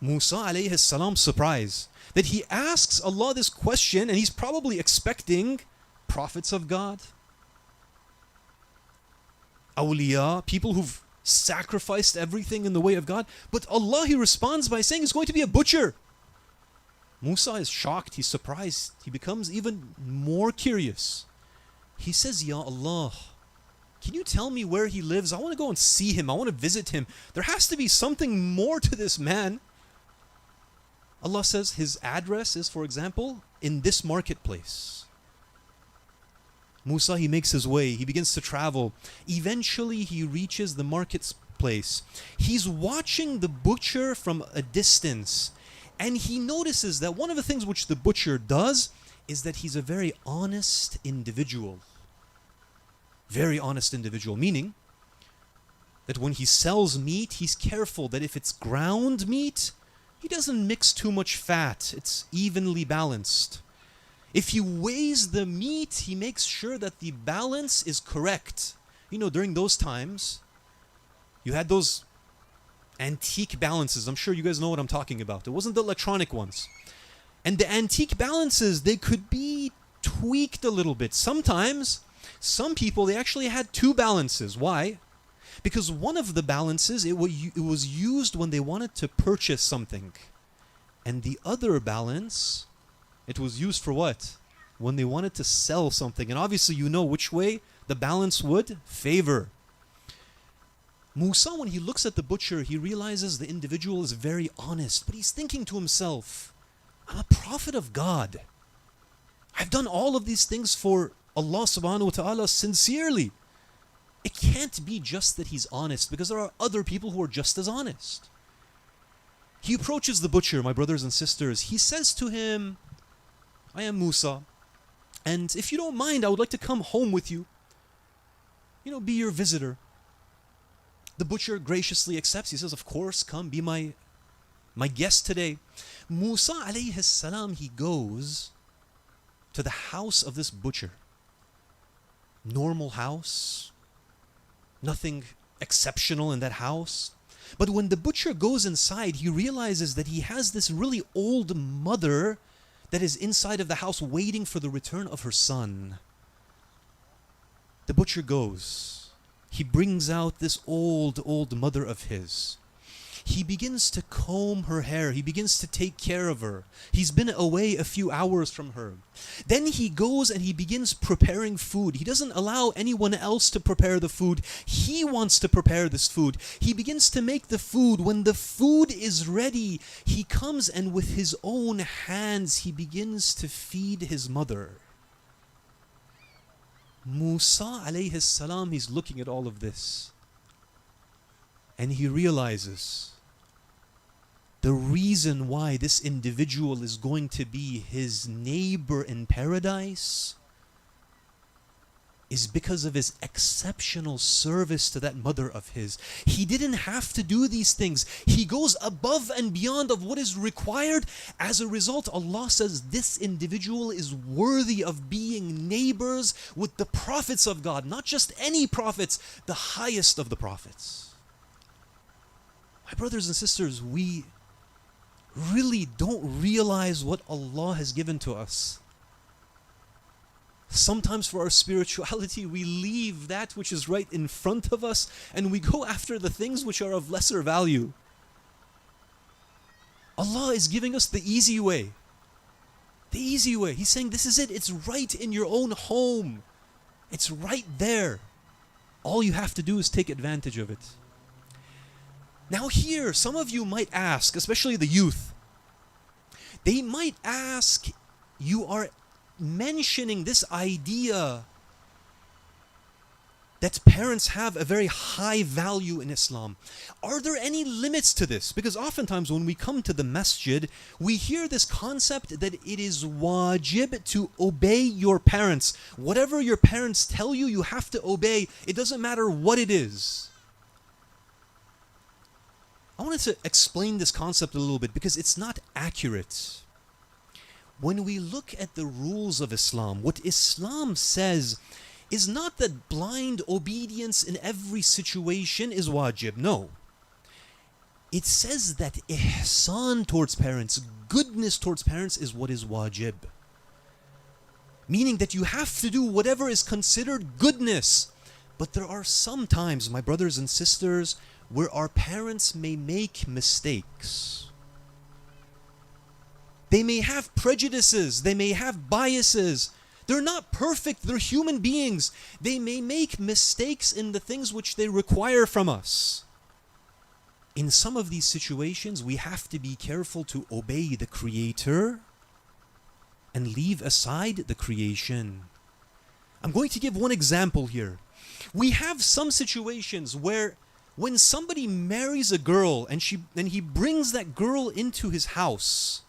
Speaker 5: Musa alayhi salam's surprise that he asks Allah this question, and he's probably expecting prophets of God, awliya, people who've sacrificed everything in the way of God. But Allah, he responds by saying he's going to be a butcher. Musa is shocked, he's surprised, he becomes even more curious. He says, Ya Allah, can you tell me where he lives? I want to go and see him, I want to visit him. There has to be something more to this man. Allah says his address is, for example, in this marketplace. Musa, he makes his way, he begins to travel. Eventually he reaches the marketplace. He's watching the butcher from a distance. And he notices that one of the things which the butcher does is that he's a very honest individual. Very honest individual, meaning that when he sells meat, he's careful that if it's ground meat, he doesn't mix too much fat. It's evenly balanced. If he weighs the meat, he makes sure that the balance is correct. You know, during those times, you had those antique balances. I'm sure you guys know what I'm talking about. It wasn't the electronic ones. And the antique balances, they could be tweaked a little bit. Sometimes, some people, they actually had two balances. Why? Because one of the balances, it was used when they wanted to purchase something. And the other balance, it was used for what? When they wanted to sell something. And obviously you know which way the balance would favor. Musa, when he looks at the butcher, he realizes the individual is very honest. But he's thinking to himself, I'm a prophet of God. I've done all of these things for Allah subhanahu wa ta'ala sincerely. It can't be just that he's honest, because there are other people who are just as honest. He approaches the butcher, my brothers and sisters. He says to him, I am Musa, and if you don't mind, I would like to come home with you. You know, be your visitor. The butcher graciously accepts. He says, of course, come be my guest today. Musa alayhi salam, he goes to the house of this butcher. Normal house. Nothing exceptional in that house. But when the butcher goes inside, he realizes that he has this really old mother that is inside of the house waiting for the return of her son. The butcher goes. He brings out this old mother of his. he begins to comb her hair. He begins to take care of her. He's been away a few hours from her. Then he goes and he begins preparing food. He doesn't allow anyone else to prepare the food. He wants to prepare this food. He begins to make the food. When the food is ready, he comes and with his own hands, he begins to feed his mother. Musa alayhi salam, he's looking at all of this. And he realizes the reason why this individual is going to be his neighbor in paradise is because of his exceptional service to that mother of his. He didn't have to do these things. He goes above and beyond of what is required. As a result, Allah says this individual is worthy of being neighbors with the prophets of God. Not just any prophets, the highest of the prophets. My brothers and sisters, we really don't realize what Allah has given to us. Sometimes for our spirituality, we leave that which is right in front of us and we go after the things which are of lesser value. Allah is giving us the easy way. The easy way. He's saying this is it. It's right in your own home. It's right there. All you have to do is take advantage of it. Now here, some of you might ask, especially the youth, they might ask, you are mentioning this idea that parents have a very high value in Islam. Are there any limits to this? Because oftentimes when we come to the masjid, we hear this concept that it is wajib to obey your parents. Whatever your parents tell you, you have to obey. It doesn't matter what it is. I wanted to explain this concept a little bit because it's not accurate. When we look at the rules of Islam, what Islam says is not that blind obedience in every situation is wajib. No. It says that ihsan towards parents, goodness towards parents is what is wajib. Meaning that you have to do whatever is considered goodness. But there are some times, my brothers and sisters, where our parents may make mistakes. They may have prejudices, they may have biases. They're not perfect, they're human beings. They may make mistakes in the things which they require from us. In some of these situations, we have to be careful to obey the Creator and leave aside the creation. I'm going to give one example here. We have some situations where when somebody marries a girl and he brings that girl into his house,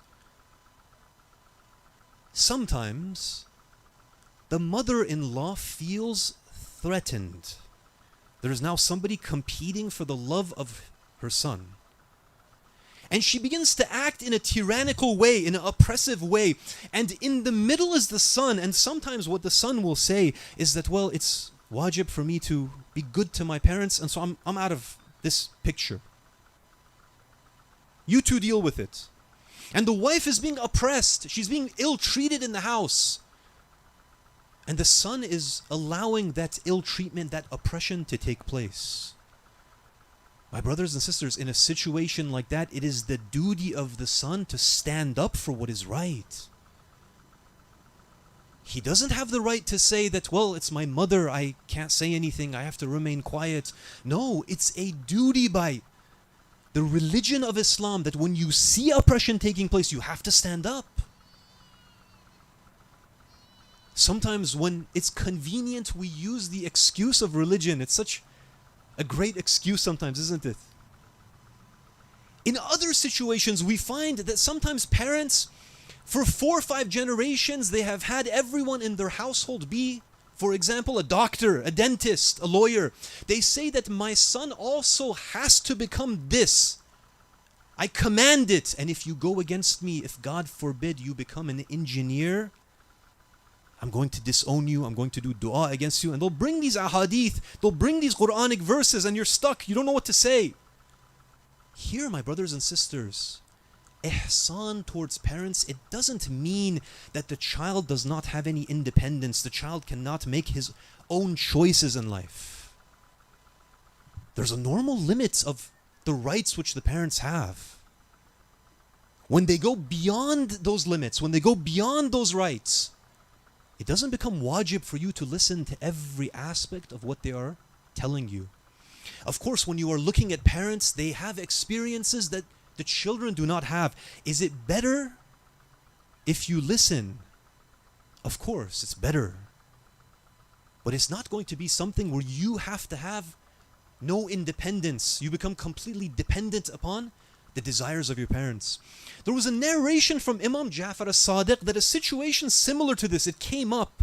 Speaker 5: sometimes the mother-in-law feels threatened. There is now somebody competing for the love of her son. And she begins to act in a tyrannical way, in an oppressive way. And in the middle is the son. And sometimes what the son will say is that, well, it's wajib for me to be good to my parents, and so I'm out of this picture. You two deal with it. And the wife is being oppressed. She's being ill-treated in the house. And the son is allowing that ill-treatment, that oppression to take place. My brothers and sisters, in a situation like that, it is the duty of the son to stand up for what is right. He doesn't have the right to say that, well, it's my mother, I can't say anything, I have to remain quiet. No, it's a duty by the religion of Islam that when you see oppression taking place, you have to stand up. Sometimes when it's convenient, we use the excuse of religion. It's such a great excuse sometimes, isn't it? In other situations, we find that sometimes parents, for 4 or 5 generations, they have had everyone in their household be, for example, a doctor, a dentist, a lawyer. They say that my son also has to become this. I command it. And if you go against me, if God forbid you become an engineer, I'm going to disown you. I'm going to do dua against you. And they'll bring these ahadith, they'll bring these Quranic verses, and you're stuck. You don't know what to say. Here, my brothers and sisters, ihsan towards parents, it doesn't mean that the child does not have any independence. The child cannot make his own choices in life. There's a normal limit of the rights which the parents have. When they go beyond those limits, when they go beyond those rights, it doesn't become wajib for you to listen to every aspect of what they are telling you. Of course, when you are looking at parents, they have experiences that the children do not have. Is it better if you listen? Of course, it's better. But it's not going to be something where you have to have no independence. You become completely dependent upon the desires of your parents. There was a narration from Imam Ja'far as-Sadiq that a situation similar to this, it came up.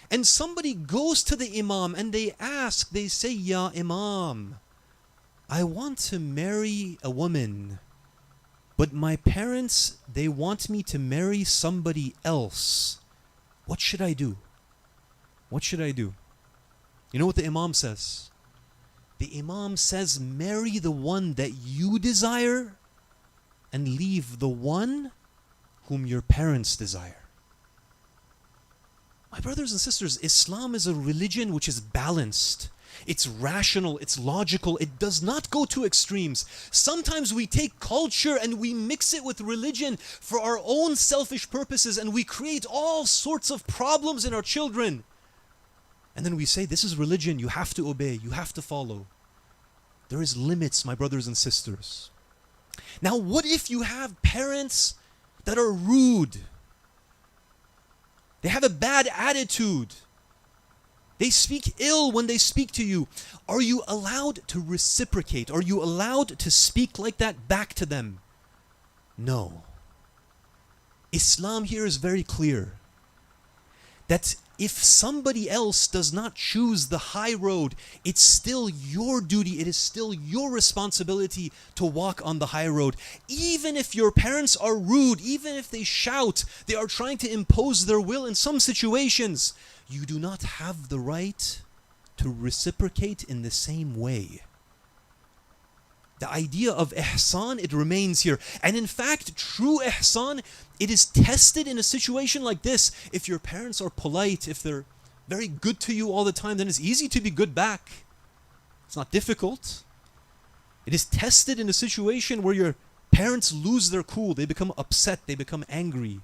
Speaker 5: And somebody goes to the Imam and they ask, they say, Ya Imam, I want to marry a woman, but my parents, they want me to marry somebody else. What should I do? What should I do? You know what the Imam says? The Imam says, marry the one that you desire and leave the one whom your parents desire. My brothers and sisters, Islam is a religion which is balanced. It's rational, it's logical, it does not go to extremes. Sometimes we take culture and we mix it with religion for our own selfish purposes, and we create all sorts of problems in our children. And then we say, this is religion, you have to obey, you have to follow. There is limits, my brothers and sisters. Now, what if you have parents that are rude? They have a bad attitude. They speak ill when they speak to you. Are you allowed to reciprocate? Are you allowed to speak like that back to them? No. Islam here is very clear that if somebody else does not choose the high road, it's still your duty, it is still your responsibility to walk on the high road. Even if your parents are rude, even if they shout, they are trying to impose their will in some situations, you do not have the right to reciprocate in the same way. The idea of ihsan, it remains here. And in fact, true ihsan, it is tested in a situation like this. If your parents are polite, if they're very good to you all the time, then it's easy to be good back. It's not difficult. It is tested in a situation where your parents lose their cool, they become upset, they become angry.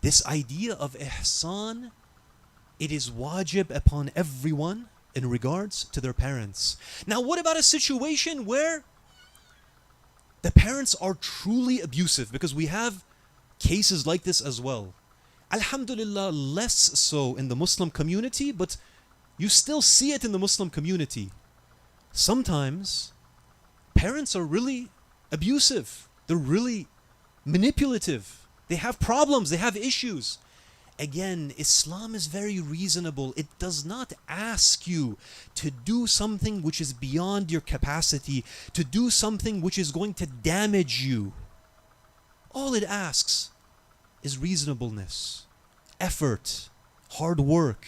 Speaker 5: This idea of ihsan, it is wajib upon everyone in regards to their parents. Now, what about a situation where the parents are truly abusive? Because we have cases like this as well. Alhamdulillah, less so in the Muslim community, but you still see it in the Muslim community. Sometimes parents are really abusive. They're really manipulative. They have problems, they have issues. Again, Islam is very reasonable. It does not ask you to do something which is beyond your capacity, to do something which is going to damage you. All it asks is reasonableness, effort, hard work.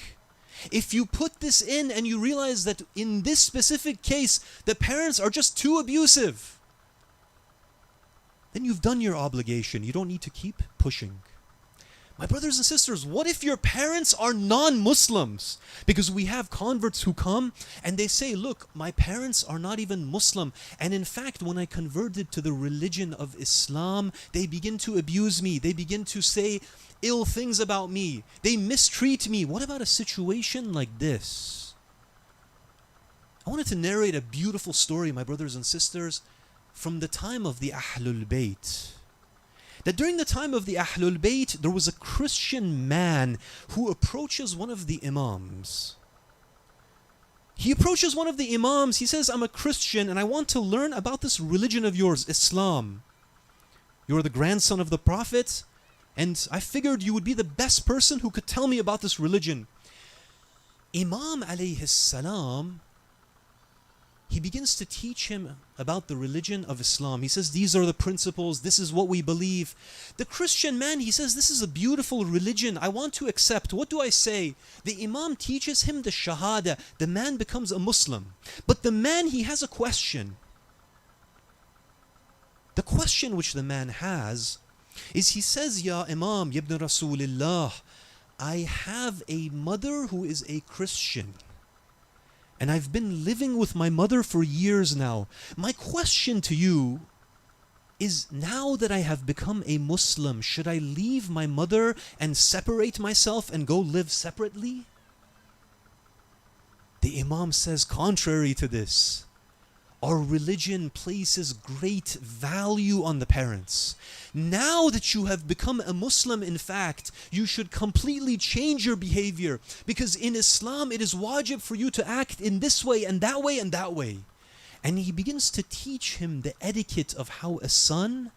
Speaker 5: If you put this in and you realize that in this specific case, the parents are just too abusive, then you've done your obligation. You don't need to keep pushing. My brothers and sisters, what if your parents are non-Muslims? Because we have converts who come and they say, look, my parents are not even Muslim. And in fact, when I converted to the religion of Islam, they begin to abuse me. They begin to say ill things about me. They mistreat me. What about a situation like this? I wanted to narrate a beautiful story, my brothers and sisters, from the time of the Ahlul Bayt. That during the time of the Ahlul Bayt, there was a Christian man who approaches one of the Imams. He approaches one of the Imams, he says, I'm a Christian and I want to learn about this religion of yours, Islam. You're the grandson of the Prophet, and I figured you would be the best person who could tell me about this religion. Imam alayhi salam, he begins to teach him about the religion of Islam. He says, these are the principles, this is what we believe. The Christian man, he says, this is a beautiful religion, I want to accept. What do I say? The Imam teaches him the Shahada. The man becomes a Muslim. But the man, he has a question. The question which the man has is, he says, Ya Imam, Ibn Rasulullah, I have a mother who is a Christian. And I've been living with my mother for years now. My question to you is, now that I have become a Muslim, should I leave my mother and separate myself and go live separately? The Imam says, contrary to this, our religion places great value on the parents. Now that you have become a Muslim, in fact, you should completely change your behavior, because in Islam it is wajib for you to act in this way and that way and that way. And he begins to teach him the etiquette of how a son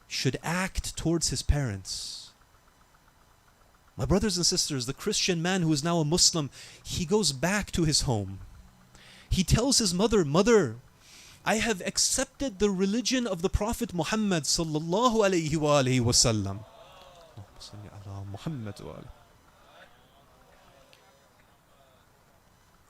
Speaker 5: should act towards his parents. My brothers and sisters, the Christian man who is now a Muslim, he goes back to his home. He tells his mother, "Mother, I have accepted the religion of the Prophet Muhammad sallallahu alayhi wa alihi wa sallam."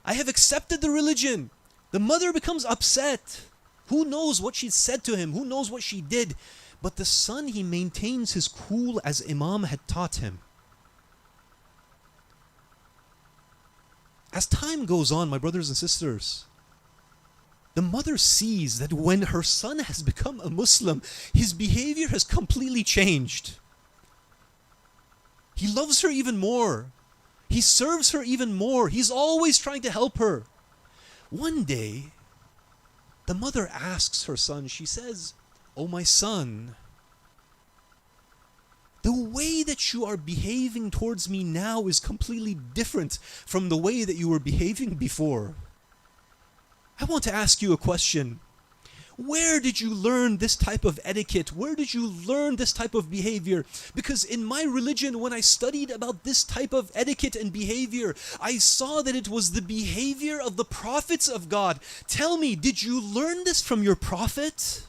Speaker 5: I have accepted the religion. The mother becomes upset. Who knows what she said to him? Who knows what she did? But the son, he maintains his cool as Imam had taught him. As time goes on, my brothers and sisters, the mother sees that when her son has become a Muslim, his behavior has completely changed. He loves her even more. He serves her even more. He's always trying to help her. One day, the mother asks her son, she says, "Oh my son, the way that you are behaving towards me now is completely different from the way that you were behaving before. I want to ask you a question. Where did you learn this type of etiquette? Where did you learn this type of behavior? Because in my religion, when I studied about this type of etiquette and behavior, I saw that it was the behavior of the prophets of God. Tell me, did you learn this from your prophet?"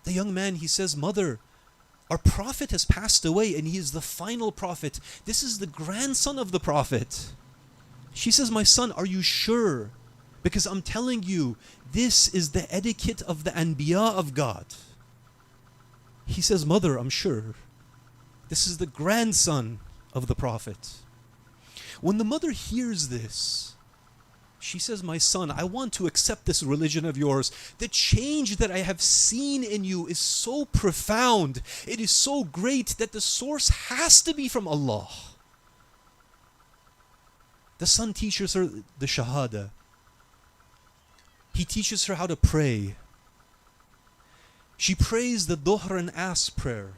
Speaker 5: The young man, he says, "Mother, our prophet has passed away and he is the final prophet. This is the grandson of the prophet." She says, "My son, are you sure? Because I'm telling you, this is the etiquette of the Anbiya of God." He says, "Mother, I'm sure. This is the grandson of the prophet." When the mother hears this, she says, "My son, I want to accept this religion of yours. The change that I have seen in you is so profound. It is so great that the source has to be from Allah." The son teaches her the Shahada. He teaches her how to pray. She prays the Dhuhr and Asr prayer.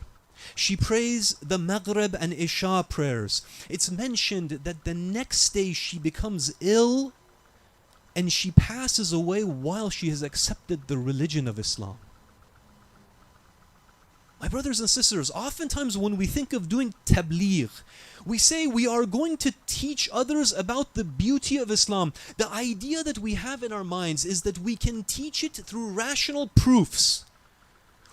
Speaker 5: She prays the Maghrib and Isha prayers. It's mentioned that the next day she becomes ill and she passes away while she has accepted the religion of Islam. My brothers and sisters, oftentimes when we think of doing tabligh, we say we are going to teach others about the beauty of Islam. The idea that we have in our minds is that we can teach it through rational proofs.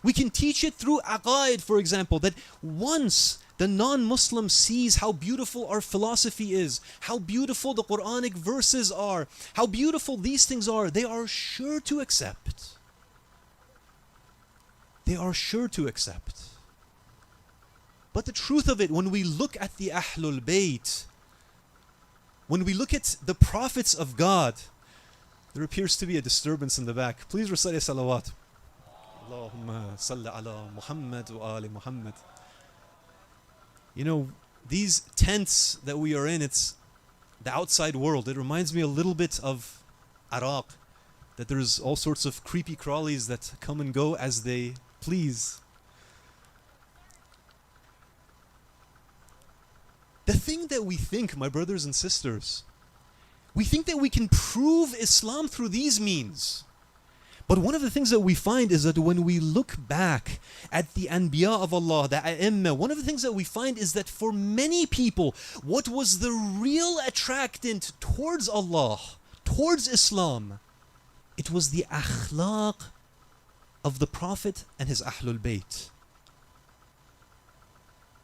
Speaker 5: We can teach it through aqaid, for example, that once the non-Muslim sees how beautiful our philosophy is, how beautiful the Quranic verses are, how beautiful these things are, they are sure to accept. They are sure to accept. But the truth of it, when we look at the Ahlul Bayt, when we look at the prophets of God, there appears to be a disturbance in the back. Please recite a salawat. Allahumma salli ala Muhammad wa ali Muhammad. You know, these tents that we are in, it's the outside world. It reminds me a little bit of Iraq, that there's all sorts of creepy crawlies that come and go as they please. The thing that we think, my brothers and sisters, we think that we can prove Islam through these means. But one of the things that we find is that when we look back at the Anbiya of Allah, the A'imma, one of the things that we find is that for many people, what was the real attractant towards Allah, towards Islam, it was the akhlaq of the Prophet and his Ahlul Bayt.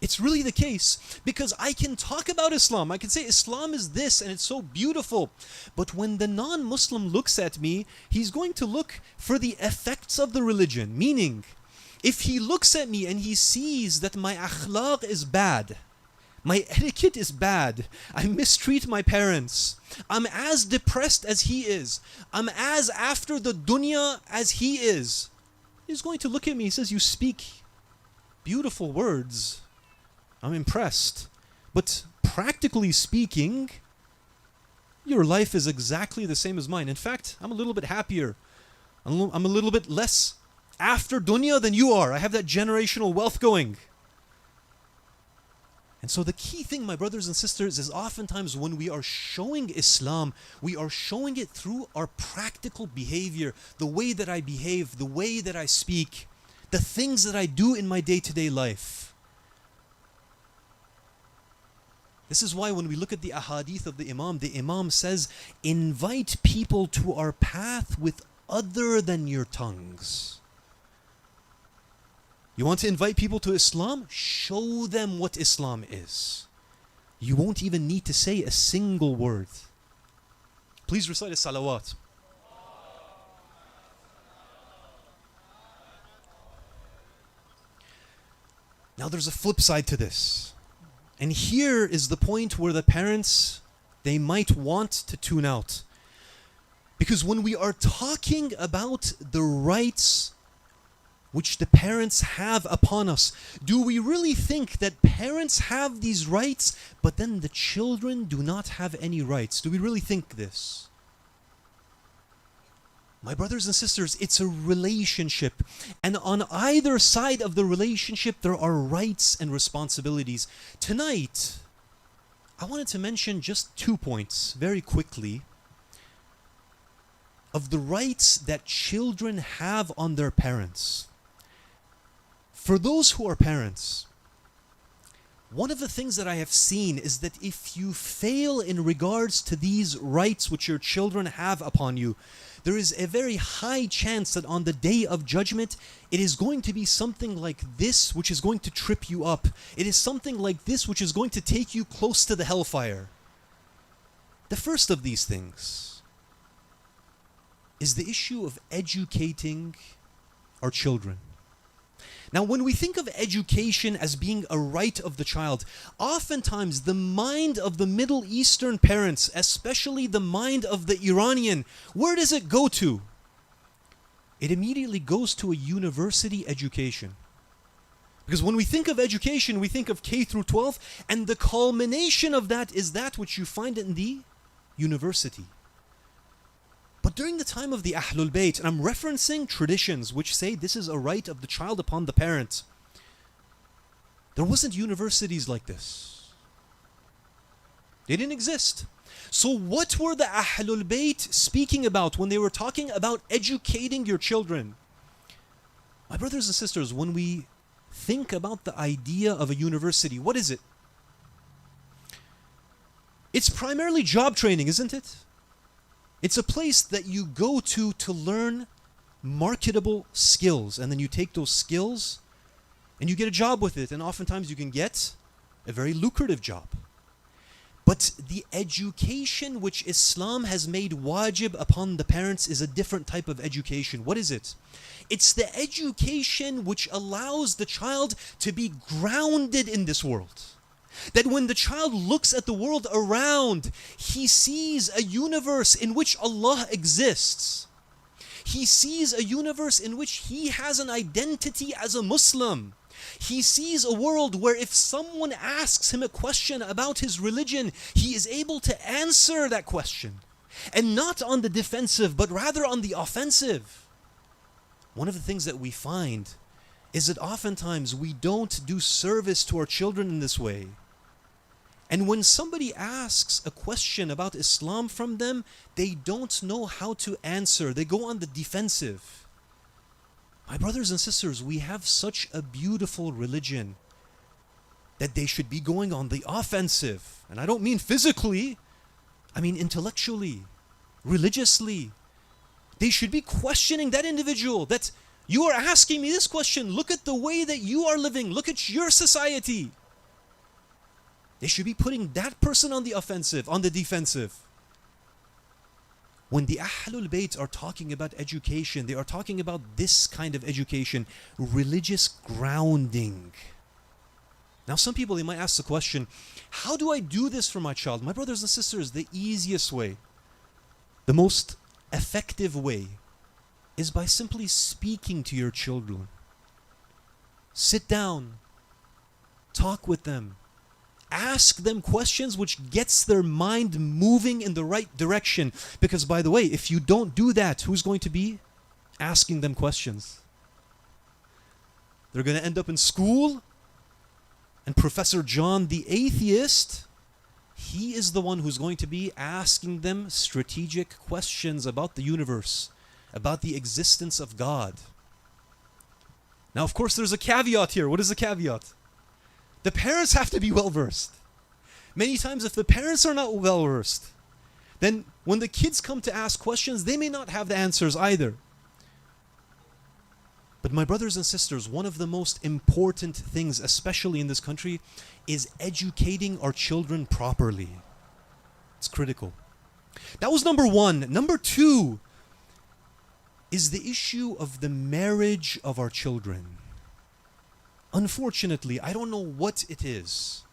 Speaker 5: It's really the case, because I can talk about Islam. I can say Islam is this and it's so beautiful. But when the non-Muslim looks at me, he's going to look for the effects of the religion. Meaning, if he looks at me and he sees that my akhlaq is bad, My etiquette is bad. I mistreat my parents. I'm as depressed as he is. I'm as after the dunya as he is. He's going to look at me. He says, you speak beautiful words. I'm impressed. But practically speaking, your life is exactly the same as mine. In fact, I'm a little bit happier. I'm a little bit less after dunya than you are. I have that generational wealth going. And so the key thing, my brothers and sisters, is oftentimes when we are showing Islam, we are showing it through our practical behavior, the way that I behave, the way that I speak, the things that I do in my day-to-day life. This is why when we look at the ahadith of the Imam says, invite people to our path with other than your tongues. You want to invite people to Islam? Show them what Islam is. You won't even need to say a single word. Please recite a salawat. Now there's a flip side to this. And here is the point where the parents, they might want to tune out. Because when we are talking about the rights which the parents have upon us, do we really think that parents have these rights, but then the children do not have any rights? Do we really think this? My brothers and sisters, it's a relationship. And on either side of the relationship, there are rights and responsibilities. Tonight, I wanted to mention just 2 points very quickly of the rights that children have on their parents. For those who are parents, one of the things that I have seen is that if you fail in regards to these rights which your children have upon you, there is a very high chance that on the day of judgment, it is going to be something like this which is going to trip you up. It is something like this which is going to take you close to the hellfire. The first of these things is the issue of educating our children. Now, when we think of education as being a right of the child, oftentimes the mind of the Middle Eastern parents, especially the mind of the Iranian, where does it go to? It immediately goes to a university education. Because when we think of education, we think of K through 12, and the culmination of that is that which you find in the university. But during the time of the Ahlul Bayt, and I'm referencing traditions which say this is a right of the child upon the parent, there wasn't universities like this. They didn't exist. So what were the Ahlul Bayt speaking about when they were talking about educating your children? My brothers and sisters, when we think about the idea of a university, what is it? It's primarily job training, isn't it? It's a place that you go to learn marketable skills, and then you take those skills and you get a job with it, and oftentimes you can get a very lucrative job. But the education which Islam has made wajib upon the parents is a different type of education. What is it? It's the education which allows the child to be grounded in this world. That when the child looks at the world around, he sees a universe in which Allah exists. He sees a universe in which he has an identity as a Muslim. He sees a world where if someone asks him a question about his religion, he is able to answer that question. And not on the defensive, but rather on the offensive. One of the things that we find is that oftentimes we don't do service to our children in this way. And when somebody asks a question about Islam from them, they don't know how to answer. They go on the defensive. My brothers and sisters, we have such a beautiful religion that they should be going on the offensive. And I don't mean physically, I mean intellectually, religiously. They should be questioning that individual, that you are asking me this question. Look at the way that you are living. Look at your society. They should be putting that person on the offensive, on the defensive. When the Ahlul Bayt are talking about education, they are talking about this kind of education, religious grounding. Now some people, they might ask the question, how do I do this for my child? My brothers and sisters, the easiest way, the most effective way, is by simply speaking to your children. Sit down, talk with them, ask them questions which gets their mind moving in the right direction. Because by the way, if you don't do that, who's going to be asking them questions? They're going to end up in school, and Professor John the atheist, he is the one who's going to be asking them strategic questions about the universe, about the existence of God. Now, of course, there's a caveat here. What is the caveat? The parents have to be well-versed. Many times, if the parents are not well-versed, then when the kids come to ask questions, they may not have the answers either. But my brothers and sisters, one of the most important things, especially in this country, is educating our children properly. It's critical. That was number one. Number two is the issue of the marriage of our children. Unfortunately, I don't know what it is.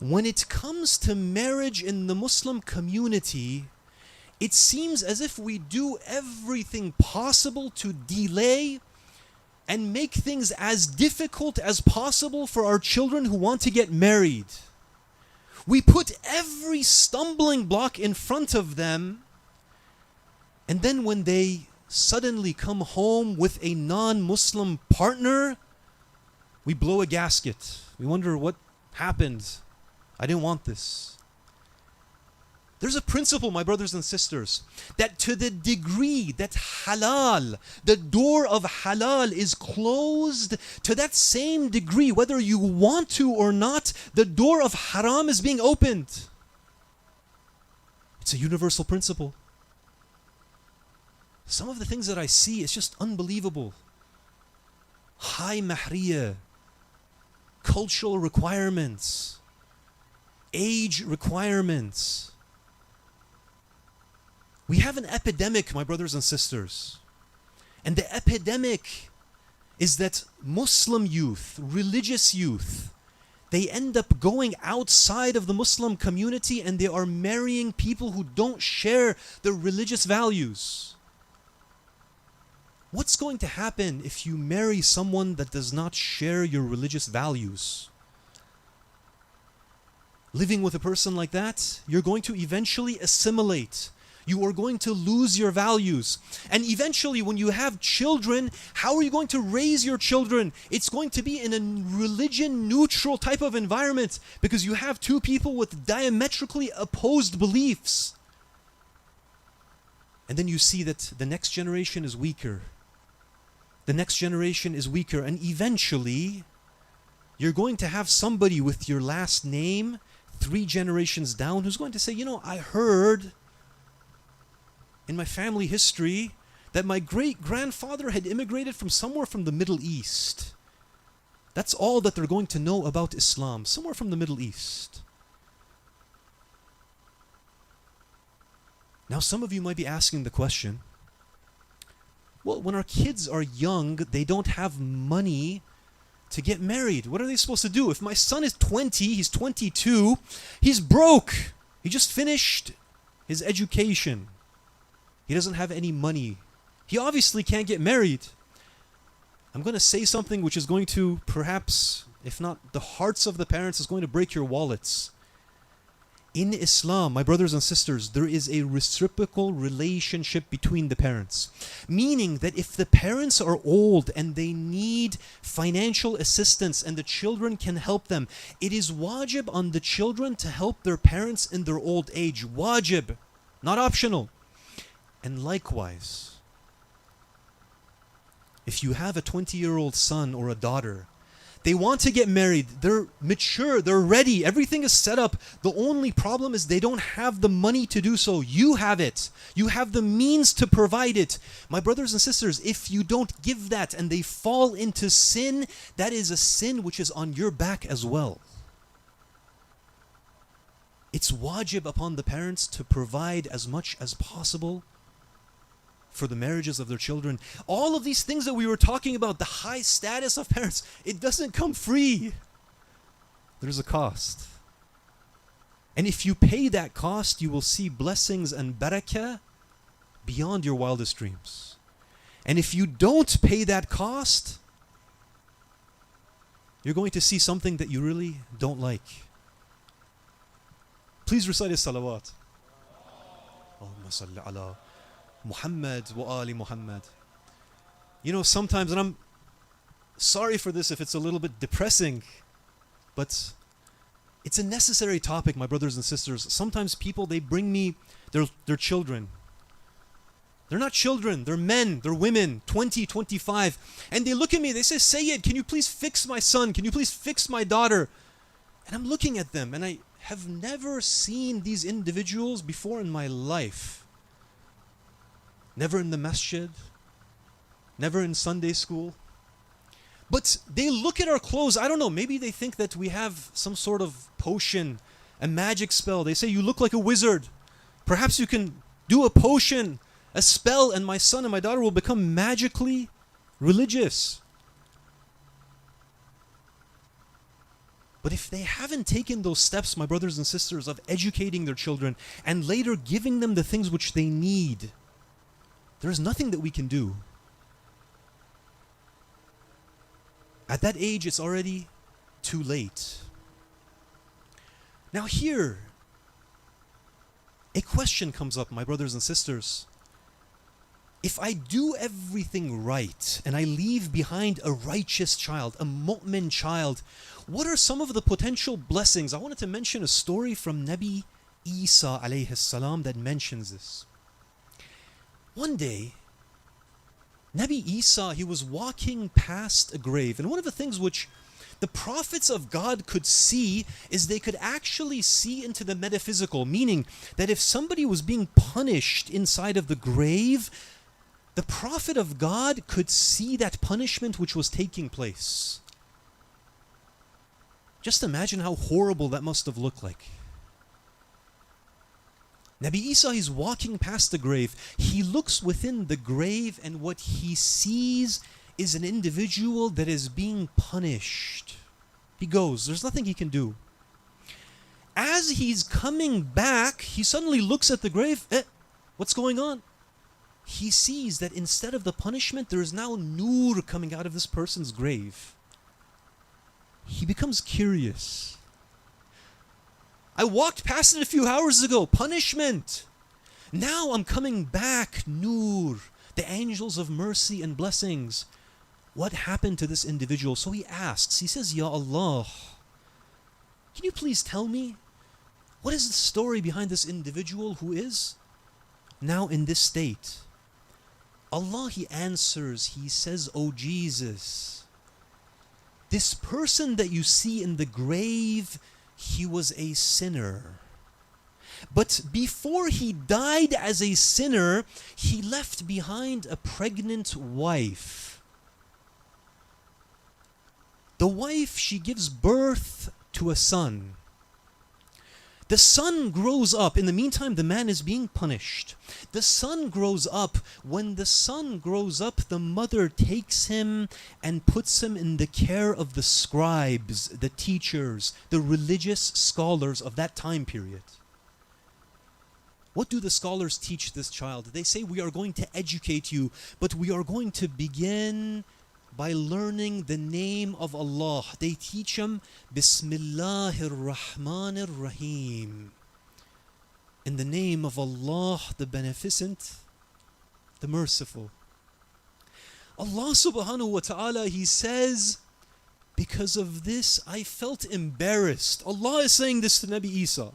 Speaker 5: When it comes to marriage in the Muslim community, it seems as if we do everything possible to delay and make things as difficult as possible for our children who want to get married. We put every stumbling block in front of them, and then when they suddenly come home with a non-Muslim partner, we blow a gasket. We wonder what happened. I didn't want this. There's a principle, my brothers and sisters, that to the degree that halal, the door of halal is closed, to that same degree, whether you want to or not, the door of haram is being opened. It's a universal principle. Some of the things that I see, it's just unbelievable. High mahriya, cultural requirements, age requirements. We have an epidemic, my brothers and sisters. And the epidemic is that Muslim youth, religious youth, they end up going outside of the Muslim community and they are marrying people who don't share the religious values. What's going to happen if you marry someone that does not share your religious values? Living with a person like that, you're going to eventually assimilate. You are going to lose your values. And eventually, when you have children, how are you going to raise your children? It's going to be in a religion-neutral type of environment because you have two people with diametrically opposed beliefs. And then you see that the next generation is weaker. The next generation is weaker. And eventually, you're going to have somebody with your last name 3 generations down who's going to say, you know, I heard in my family history that my great-grandfather had immigrated from somewhere from the Middle East. That's all that they're going to know about Islam, somewhere from the Middle East. Now some of you might be asking the question, well, when our kids are young, they don't have money to get married. What are they supposed to do? If my son is 20, he's 22, he's broke. He just finished his education. He doesn't have any money. He obviously can't get married. I'm going to say something which is going to perhaps, if not the hearts of the parents, is going to break your wallets. In Islam, my brothers and sisters, there is a reciprocal relationship between the parents. Meaning that if the parents are old and they need financial assistance and the children can help them, it is wajib on the children to help their parents in their old age. Wajib, not optional. And likewise, if you have a 20-year-old son or a daughter, they want to get married, they're mature, they're ready, everything is set up. The only problem is they don't have the money to do so. You have it. You have the means to provide it. My brothers and sisters, if you don't give that and they fall into sin, that is a sin which is on your back as well. It's wajib upon the parents to provide as much as possible for the marriages of their children. All of these things that we were talking about, the high status of parents, it doesn't come free. There's a cost. And if you pay that cost, you will see blessings and barakah beyond your wildest dreams. And if you don't pay that cost, you're going to see something that you really don't like. Please recite a salawat. Allahumma salli ala Muhammad wa ali Muhammad. You know, sometimes, and I'm sorry for this if it's a little bit depressing, but it's a necessary topic, my brothers and sisters. Sometimes people, they bring me their children. They're not children, they're men, they're women, 20, 25. And they look at me, they say, Seyyed, can you please fix my son? Can you please fix my daughter? And I'm looking at them, and I have never seen these individuals before in my life. Never in the masjid, never in Sunday school. But they look at our clothes, I don't know, maybe they think that we have some sort of potion, a magic spell. They say, you look like a wizard. Perhaps you can do a potion, a spell, and my son and my daughter will become magically religious. But if they haven't taken those steps, my brothers and sisters, of educating their children and later giving them the things which they need, there's nothing that we can do. At that age, it's already too late. Now here, a question comes up, my brothers and sisters. If I do everything right and I leave behind a righteous child, a mu'min child, what are some of the potential blessings? I wanted to mention a story from Nabi Isa alayhi salam that mentions this. One day, Nabi Isa, he was walking past a grave, and one of the things which the prophets of God could see is they could actually see into the metaphysical, meaning that if somebody was being punished inside of the grave, the prophet of God could see that punishment which was taking place. Just imagine how horrible that must have looked like. Nabi Isa, he's walking past the grave. He looks within the grave, and what he sees is an individual that is being punished. He goes, there's nothing he can do. As he's coming back, he suddenly looks at the grave. What's going on? He sees that instead of the punishment, there is now nur coming out of this person's grave. He becomes curious. I walked past it a few hours ago. Punishment. Now I'm coming back. Nur. The angels of mercy and blessings. What happened to this individual? So he asks. He says, Ya Allah, can you please tell me, what is the story behind this individual who is now in this state? Allah, he answers. He says, O Jesus, this person that you see in the grave, he was a sinner. But before he died as a sinner, he left behind a pregnant wife. The wife, she gives birth to a son. The son grows up. In the meantime, the man is being punished. The son grows up. When the son grows up, the mother takes him and puts him in the care of the scribes, the teachers, the religious scholars of that time period. What do the scholars teach this child? They say, we are going to educate you, but we are going to begin by learning the name of Allah. They teach him Bismillahir Rahmanir Rahim. In the name of Allah, the Beneficent, the Merciful. Allah subhanahu wa ta'ala, he says, because of this I felt embarrassed. Allah is saying this to Nabi Isa.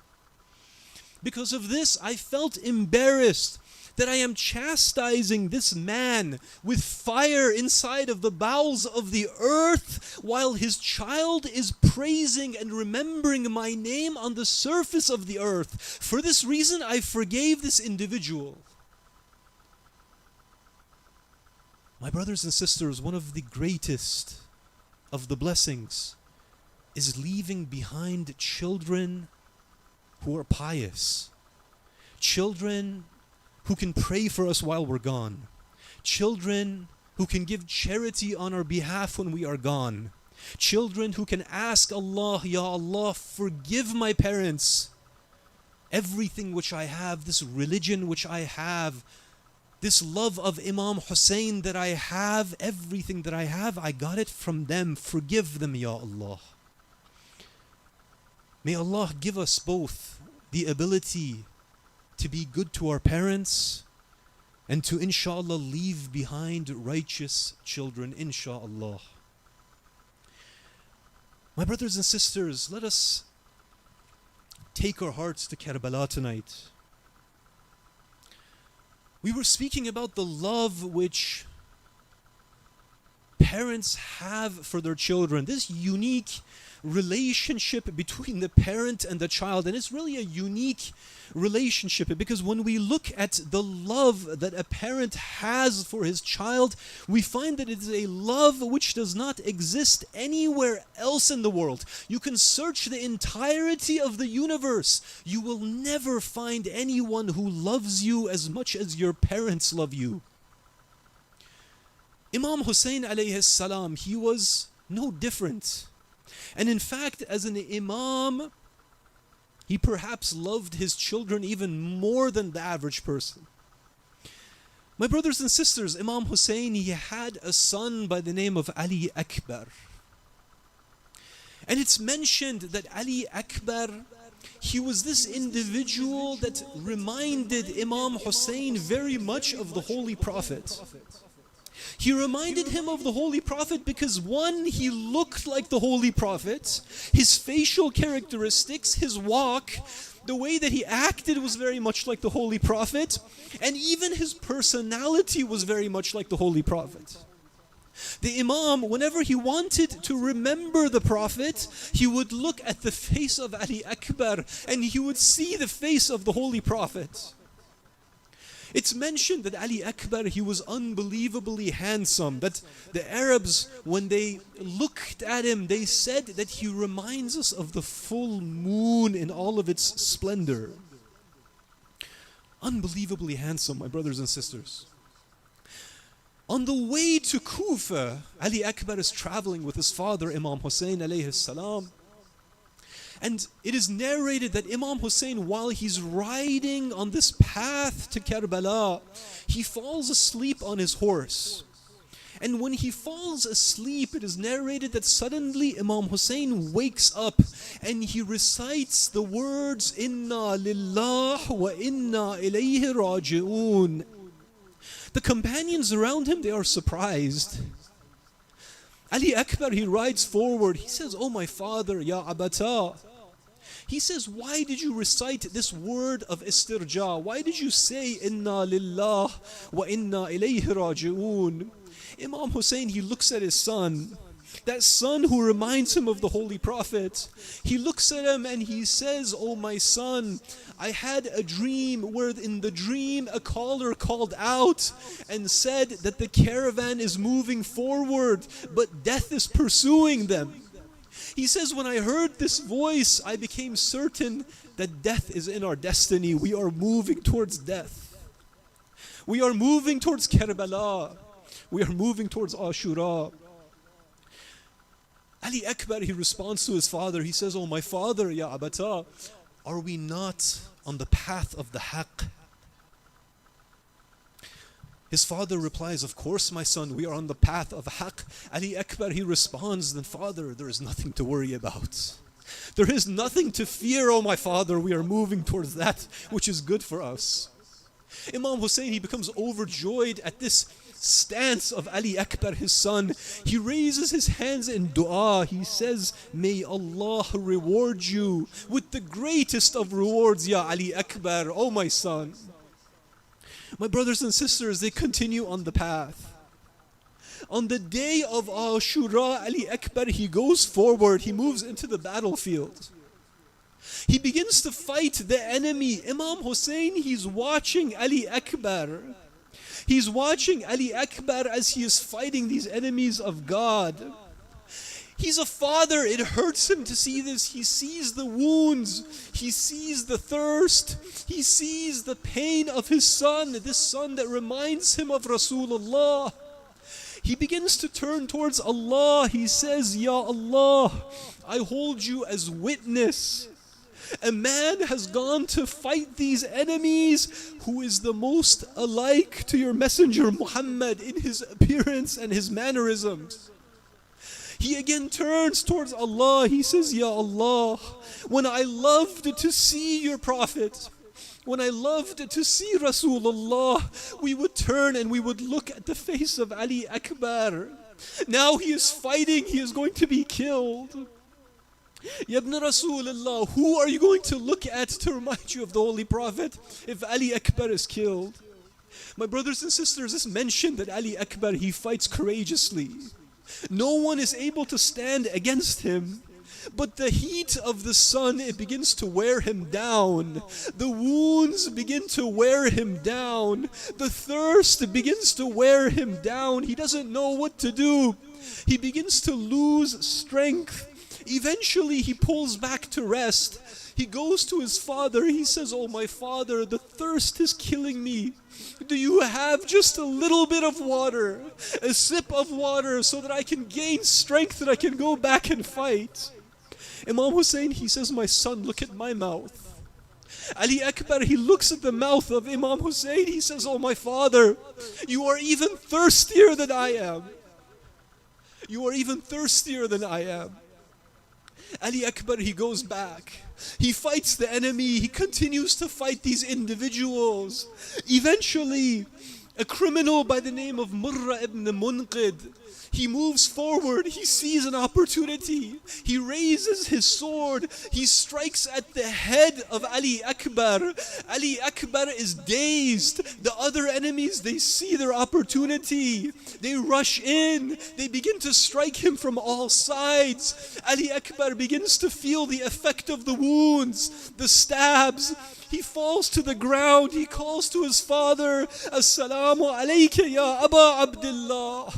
Speaker 5: Because of this I felt embarrassed that I am chastising this man with fire inside of the bowels of the earth while his child is praising and remembering my name on the surface of the earth. For this reason I forgave this individual. My brothers and sisters, one of the greatest of the blessings is leaving behind children who are pious. Children who can pray for us while we're gone. Children who can give charity on our behalf when we are gone. Children who can ask Allah, Ya Allah, forgive my parents. Everything which I have, this religion which I have, this love of Imam Hussein that I have, everything that I have, I got it from them. Forgive them, Ya Allah. May Allah give us both the ability to be good to our parents and to, inshallah, leave behind righteous children, inshallah. My brothers and sisters, let us take our hearts to Karbala tonight. We were speaking about the love which parents have for their children, this unique relationship between the parent and the child. And it's really a unique relationship, because when we look at the love that a parent has for his child, we find that it is a love which does not exist anywhere else in the world. You can search the entirety of the universe. You will never find anyone who loves you as much as your parents love you. Imam Hussein alayhi salam, he was no different. And in fact, as an imam, he perhaps loved his children even more than the average person. My brothers and sisters, Imam Hussein, he had a son by the name of Ali Akbar. And it's mentioned that Ali Akbar, he was this individual that reminded Imam Hussein very much of the Holy Prophet. He reminded him of the Holy Prophet because, one, he looked like the Holy Prophet. His facial characteristics, his walk, the way that he acted was very much like the Holy Prophet. And even his personality was very much like the Holy Prophet. The Imam, whenever he wanted to remember the Prophet, he would look at the face of Ali Akbar and he would see the face of the Holy Prophet. It's mentioned that Ali Akbar, he was unbelievably handsome, that the Arabs, when they looked at him, they said that he reminds us of the full moon in all of its splendor. Unbelievably handsome, my brothers and sisters. On the way to Kufa, Ali Akbar is traveling with his father, Imam Hussein alayhi salam. And it is narrated that Imam Hussein, while he's riding on this path to Karbala, he falls asleep on his horse. And when he falls asleep, it is narrated that suddenly Imam Hussein wakes up and he recites the words, Inna lillah wa inna ilayhi raji'un. The companions around him, they are surprised. Ali Akbar, he rides forward. He says, "Oh my father, ya abata." He says, "Why did you recite this word of istirja? Why did you say, Inna lillah wa inna ilayhi raji'un?" Imam Hussein, he looks at his son, that son who reminds him of the Holy Prophet. He looks at him and he says, "Oh my son, I had a dream where in the dream a caller called out and said that the caravan is moving forward, but death is pursuing them." He says, "When I heard this voice, I became certain that death is in our destiny. We are moving towards death. We are moving towards Karbala. We are moving towards Ashura." Ali Akbar, he responds to his father. He says, "Oh my father, ya abata, are we not on the path of the haqq?" His father replies, "Of course, my son, we are on the path of haqq." Ali Akbar, he responds, "Then father, there is nothing to worry about. There is nothing to fear, oh my father. We are moving towards that which is good for us." Imam Hussein, he becomes overjoyed at this stance of Ali Akbar, his son. He raises his hands in dua. He says, "May Allah reward you with the greatest of rewards, ya Ali Akbar, oh my son." My brothers and sisters, they continue on the path. On the day of Ashura, Ali Akbar, he goes forward. He moves into the battlefield. He begins to fight the enemy. Imam Hussein, he's watching Ali Akbar. He's watching Ali Akbar as he is fighting these enemies of God. He's a father. It hurts him to see this. He sees the wounds. He sees the thirst. He sees the pain of his son, this son that reminds him of Rasulullah. he begins to turn towards Allah. He says, Ya Allah, I hold you as witness. A man has gone to fight these enemies who is the most alike to your messenger Muhammad in his appearance and his mannerisms. He again turns towards Allah. He says, Ya Allah, when I loved to see your Prophet, when I loved to see Rasulullah, we would turn and we would look at the face of Ali Akbar. Now he is fighting, he is going to be killed. Ya ibn Rasulullah, who are you going to look at to remind you of the Holy Prophet if Ali Akbar is killed? My brothers and sisters, it's mentioned that Ali Akbar, he fights courageously. No one is able to stand against him. But the heat of the sun, it begins to wear him down. The wounds begin to wear him down. The thirst begins to wear him down. He doesn't know what to do. He begins to lose strength. Eventually he pulls back to rest. He goes to his father. He says, Oh my father, the thirst is killing me. Do you have just a little bit of water, a sip of water, so that I can gain strength and I can go back and fight? Imam Hussein, he says, my son, look at my mouth. Ali Akbar, he looks at the mouth of Imam Hussein. He says, oh my father, you are even thirstier than I am. You are even thirstier than I am. Ali Akbar, he goes back. He fights the enemy. He continues to fight these individuals. Eventually, a criminal by the name of Murra ibn Munqid, he moves forward. He sees an opportunity. He raises his sword. He strikes at the head of Ali Akbar. Ali Akbar is dazed. The other enemies, they see their opportunity. They rush in. They begin to strike him from all sides. Ali Akbar begins to feel the effect of the wounds, the stabs. He falls to the ground. He calls to his father, Assalamu alayka ya Aba Abdullah.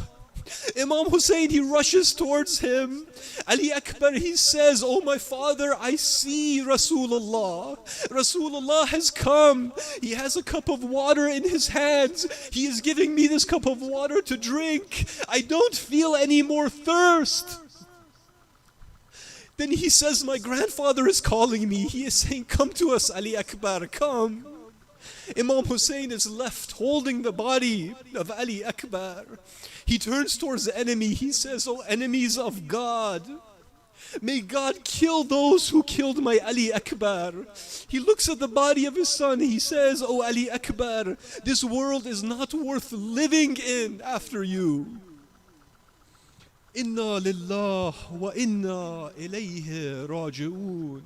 Speaker 5: Imam Hussein, he rushes towards him. Ali Akbar, he says, oh my father, I see Rasulullah. Rasulullah has come. He has a cup of water in his hands. He is giving me this cup of water to drink. I don't feel any more thirst. Then he says, my grandfather is calling me. He is saying, come to us, Ali Akbar, come. Imam Hussein is left holding the body of Ali Akbar. He turns towards the enemy. He says, oh enemies of God, may God kill those who killed my Ali Akbar. He looks at the body of his son. He says, oh Ali Akbar, this world is not worth living in after you. Inna lillah wa inna ilayhi raji'un.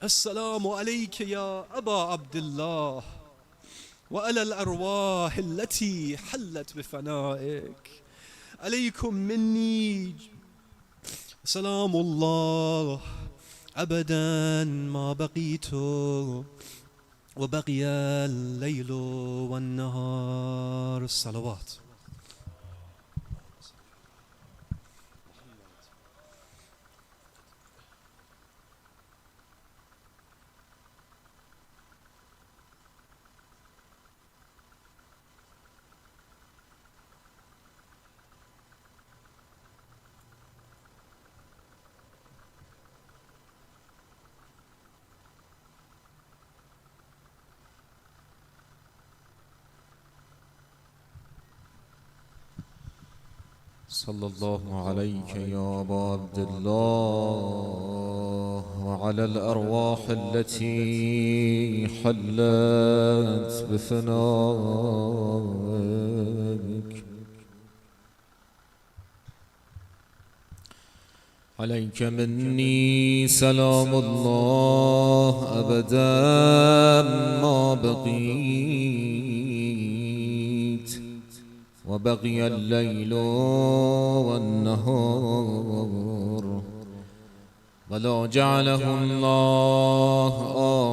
Speaker 5: Assalamu alayka ya Aba Abdullah. وعلى الأرواح التي حلت بفنائك عليكم مني سلام الله أبدا ما بقيت وبقي الليل والنهار الصلوات.
Speaker 3: صلى الله عليك يا أبا عبد الله وعلى الأرواح التي حلت بفنائك عليك مني سلام الله أبدا ما بقيت وبقي الليل والنهار ولا جعله الله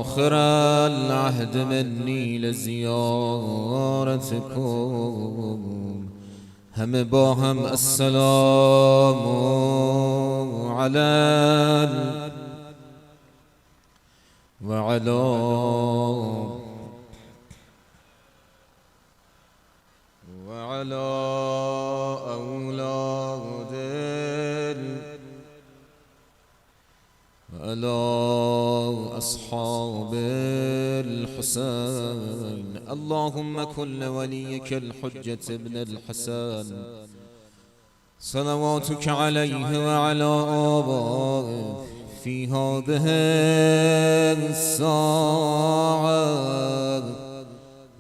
Speaker 3: آخر العهد مني لزيارتكم هم باهم السلام على وعلى وعلى أولاد وعلى أصحاب الحسين. اللهم كن وليك الحجة ابن الحسن صلواتك عليه وعلى آبائه في هذه الساعة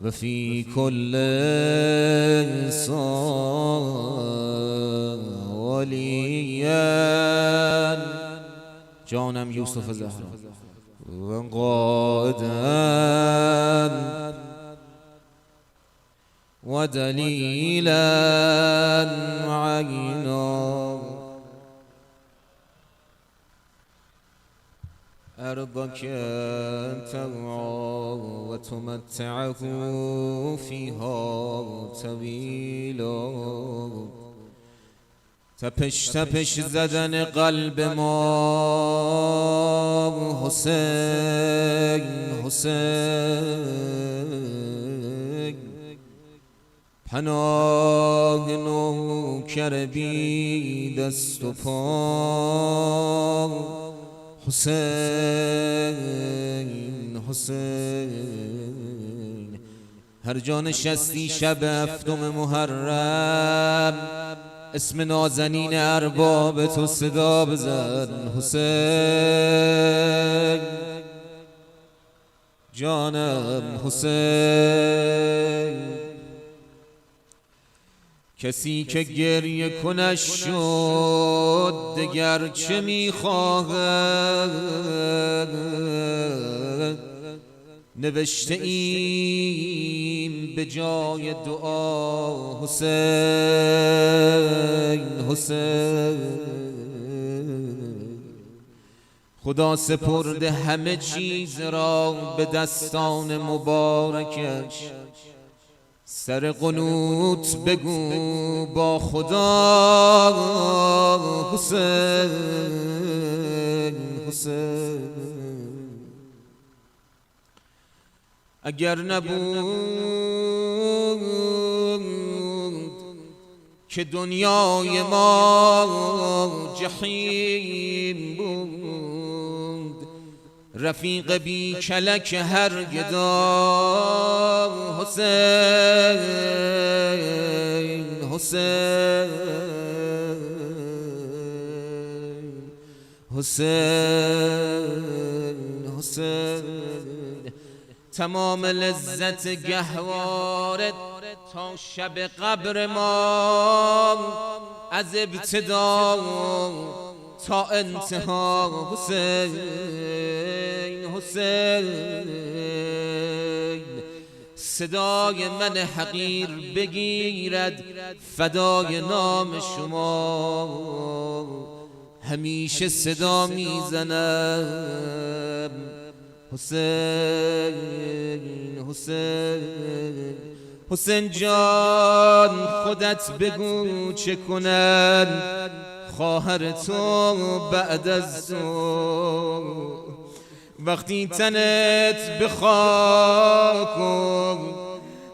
Speaker 3: وفي كل ساعة وليا جانم یوسف زهرا و قائدا و دلیلا معینا أرضك ترعى وتمتعه فيها طويلا. تپش تپش زدن قلب ما حسین حسین، پناه نوکر بی دست و پا حسین حسین. هر جا نشستی شب هفتم محرم اسم نازنین ارباب تو صدا بزن حسین جانم حسین. کسی که گریه کنش شد دگر چه میخواهد، نوشته ایم به جای دعا حسین حسین. خدا سپرده همه چیز را به دستان مبارکش، سر قنوت بگو با خدا حسین حسین. اگر نبود که دنیای ما جحیم بود، رفیق بی کلک هر گدا حسین حسین حسین حسین. تمام لذت گهواره تا شب قبر ما، از ابتدا تا انتها حسین حسین. صدای من حقیر بگیرد فدای نام شما، همیشه صدا میزنم حسین حسین. حسین جان خودت بگو چه کنن خواهر تو بعد از تو، وقتی تنت به خاک و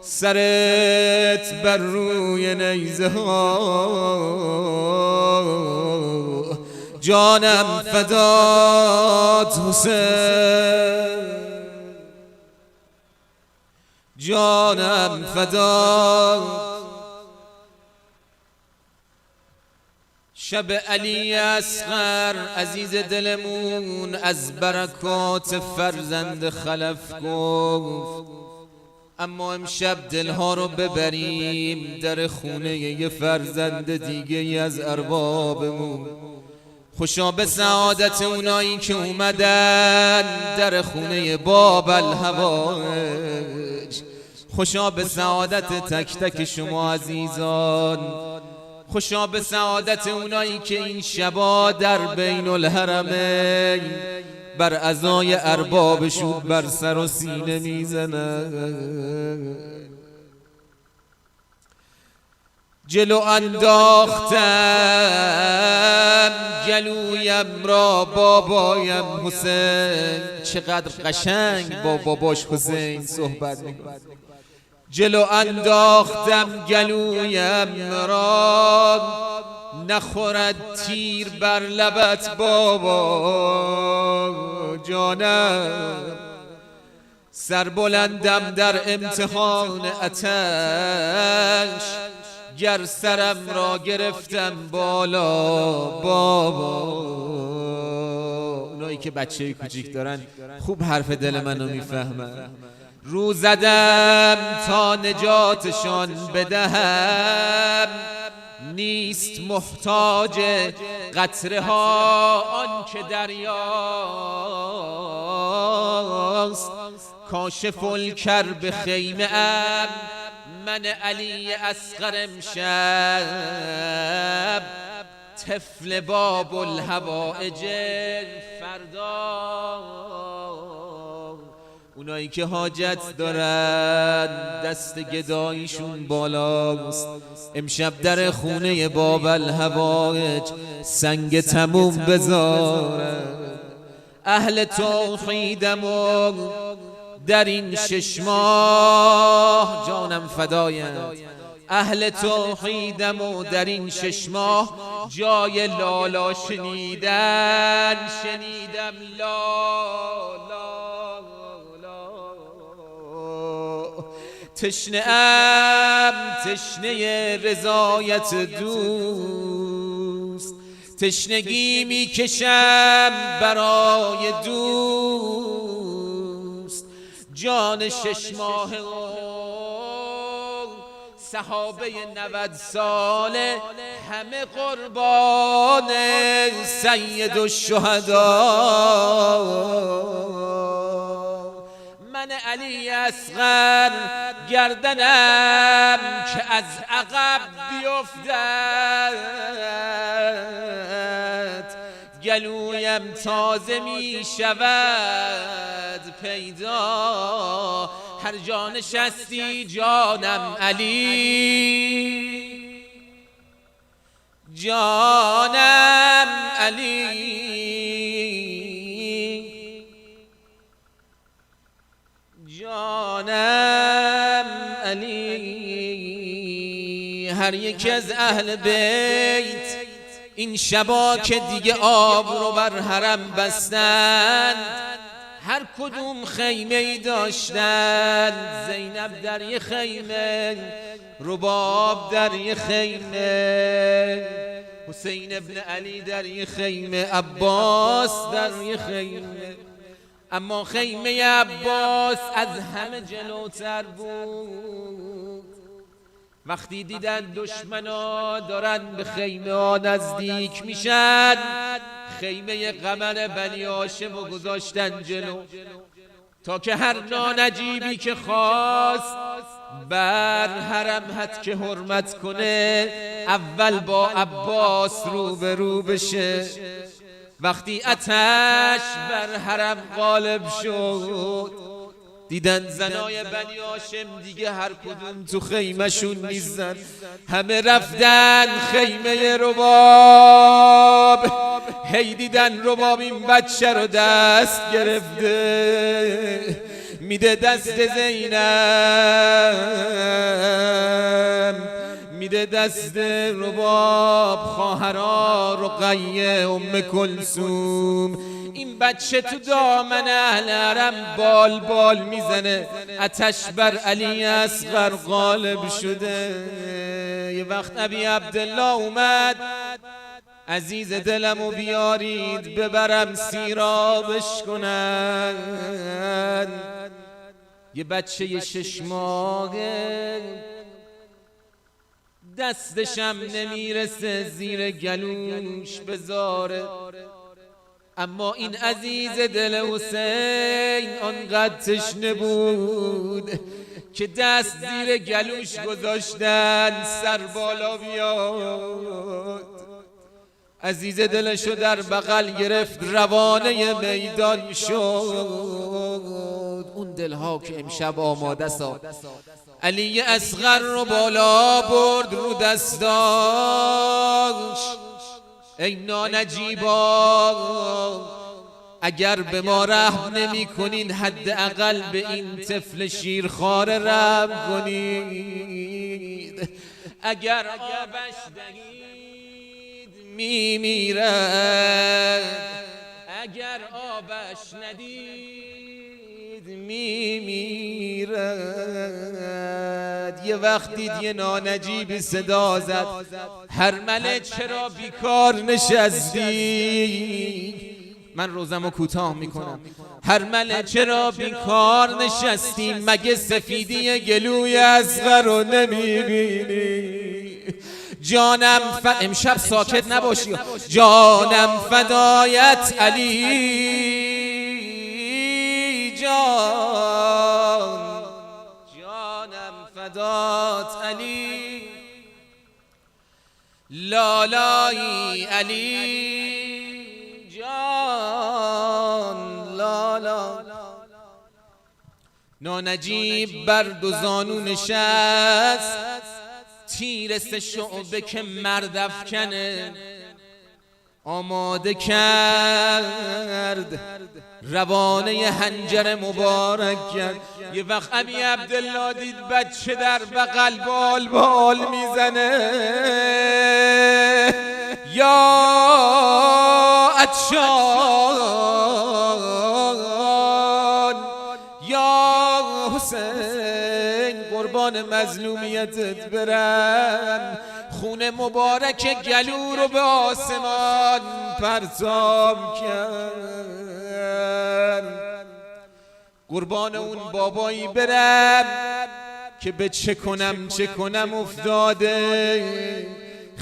Speaker 3: سرت بر روی نیزه ها، جانم فدات حسین جانم فدات. شب علی اصغر عزیز دلمون از برکات فرزند خلف گفت، اما امشب دلها رو ببریم در خونه یه فرزند دیگه از اربابمون. خوشا به سعادت اونایی که اومدن در خونه باب الهوایج، خوشا به سعادت تک تک شما عزیزان، خوشا به سعادت اونایی که این شبا در بین الحرمین بر عزای اربابشون بر سر و سینه میزنن. جلو انداختم گلویم را بابایم حسین، چقدر قشنگ با باباش حسین صحبت میکنه. جلو انداختم گلویم را نخورد تیر بر لبت بابا جانم سربلندم در امتحان آتش گر سرم را گرفتم بالا بابا. اونایی که بچه کوچیک دارن خوب حرف دل منو میفهمن. رو زدم تا نجاتشان بدهم نیست محتاج قطره ها آن که دریاست. کاشف الکرب خیمه ام من علی اصغر امشب طفل باب الحوائج فردا. اونایی که حاجت دارن دست گداییشون بالاست امشب در خونه باب الحوائج سنگ تموم بذارن. اهل توحیدم و در این 6 ماه جانم فدایم اهل توحیدم و در این 6 ماه جای لالا شنیدم لالا تشنه ام تشنه رضایت دوست تشنگی میکشم برای دوست. جان 6 ماه صحابه 90 ساله همه قربان سید الشهدا. من علی اصغر گردنم که از عقب بیفتد گلویم تازه می شود پیدا. هر جا نشستی جانم علی جانم علی جانم علی. هر یکی از اهل بیت این شبا که دیگه آب رو بر حرم بستند هر کدوم خیمه ای داشتن. زینب در یه خیمه رباب در یه خیمه حسین ابن علی در یه خیمه عباس در یه خیمه. اما خیمه عباس از همه جلوتر بود. وقتی دیدن دشمنا دارن به خیمه ها نزدیک میشن خیمه قمر بنی هاشم رو گذاشتن جلو تا که هر نانجیبی که خواست بر حرم حد که حرمت کنه اول با عباس روبرو بشه. وقتی آتش بر حرم غالب شد دیدن زنای بنی هاشم دیگه هر کدوم تو خیمه‌شون نیستن همه رفتن خیمه رباب. هی دیدن رباب این بچه رو دست گرفته میده دست زینب میده دست رباب خواهرا رقیه ام کلثوم. این بچه تو دامن اهل حرم بال بال میزنه آتش بر علی اصغر غالب شده. یه وقت ابی عبدالله اومد عزیز دلمو بیارید ببرم سیرابش کنن. یه بچه 6 ماهه دستشم نمیرسه زیر گلوش بذاره. اما این عزیز دل حسین آنقدر تشنه بود که دست زیر گلوش گذاشتن سر بالا بیاد. عزیز دلشو در بغل گرفت روانه میدان شد. اون دلها که امشب آماده سا علی اصغر رو بالا برد رو دستاش. ای نانجیبا اگر به ما رحم نمی کنین حداقل به این طفل شیرخواره رحم کنید. اگر آبش دهید میمیرد، اگر آبش ندید میمیرد. یه وقت دید یه نانجیب صدا زد، هرمله چرا بیکار نشستی؟ من روزمو کوتاه میکنم. هرمله چرا بیکار نشستی؟ مگه سفیدی گلوی اصغر رو نمیبینی؟ جانم امشب ساکت نباشی. جانم فدایت علی جان، جانم فدات علی، لالایی علی جان، لالا. نانجیب بر دو زانو نشست، تیر سه شعبه که مرد افکنه آماده کرد، روانه حنجر مبارک کرد. یه وقت امی عبدالله دید بچه در بغل بال بال میزنه، یا عطشان یا حسین، قربان مظلومیتت برم. خون مبارک گلو رو به آسمان پرتاب کرد. قربان اون بابایی برم که به چه کنم افتاده،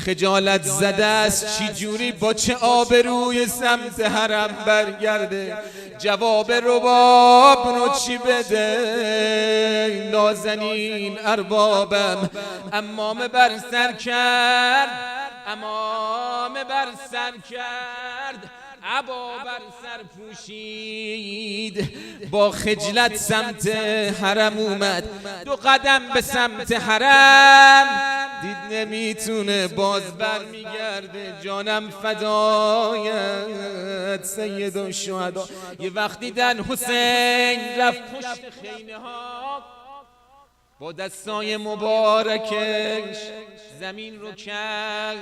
Speaker 3: خجالت زده است چی جوری با چه آبروی سمت حرم برگرده. جواب رباب رو چی بده؟ نازنین اربابم امامه بر سر کرد، امامه بر سر کرد، عبا بر سر پوشید، با خجلت سمت حرم اومد. دو قدم به سمت حرم دید نمیتونه، باز برمیگرده. جانم فدایت سید الشهدا. یه وقت دیدن حسین رفت پشت خیمه ها، با دستای مبارکش زمین رو کند،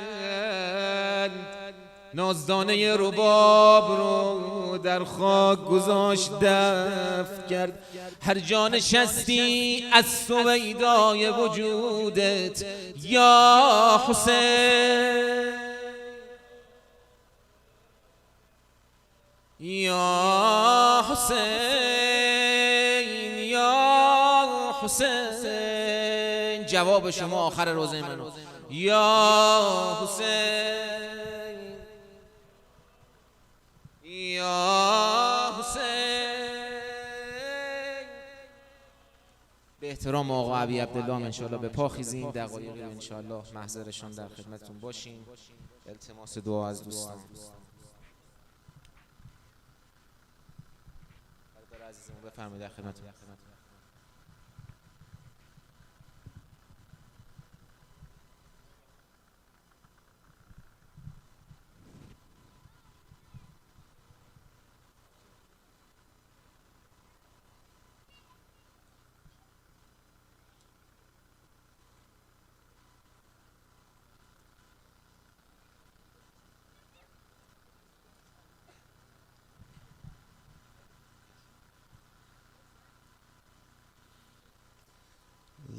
Speaker 3: نازدانه رباب رو در خاک گذاشت، دفن کرد. هر جا نشستی از سویدای وجودت یا حسین، یا حسین، یا حسین. جواب شما آخر روزه منو، یا حسین، یا حسین. به احترام آقا ابی عبدالله انشاءالله به پا خیزیم، دقایقی انشاءالله محضرشان در خدمتتون باشیم. التماس دعا از دوستان. برادر عزیزمون بفرمایید در خدمتتون.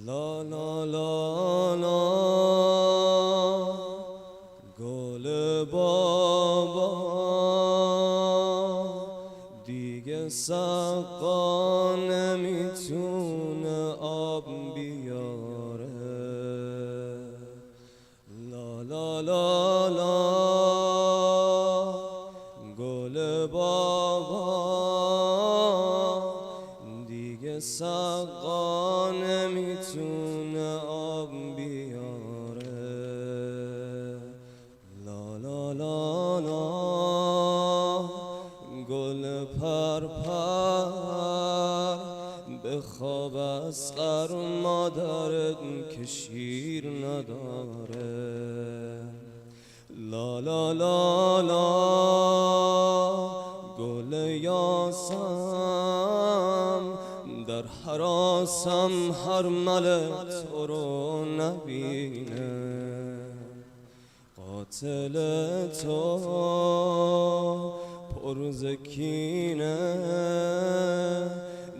Speaker 6: لا لا لا لا گل بابا دیگه سقا نمیتونه آب بیاره. لا لا لا لا گل بابا دیگه سقا نمیتونه آب بیاره. لا لا لا لا گل پر بخواب از قر مادرت که شیر نداره. لا لا لا لا گل یاسم در حراسم هر ملک تو رو نبینه قاتل تو پرزکینه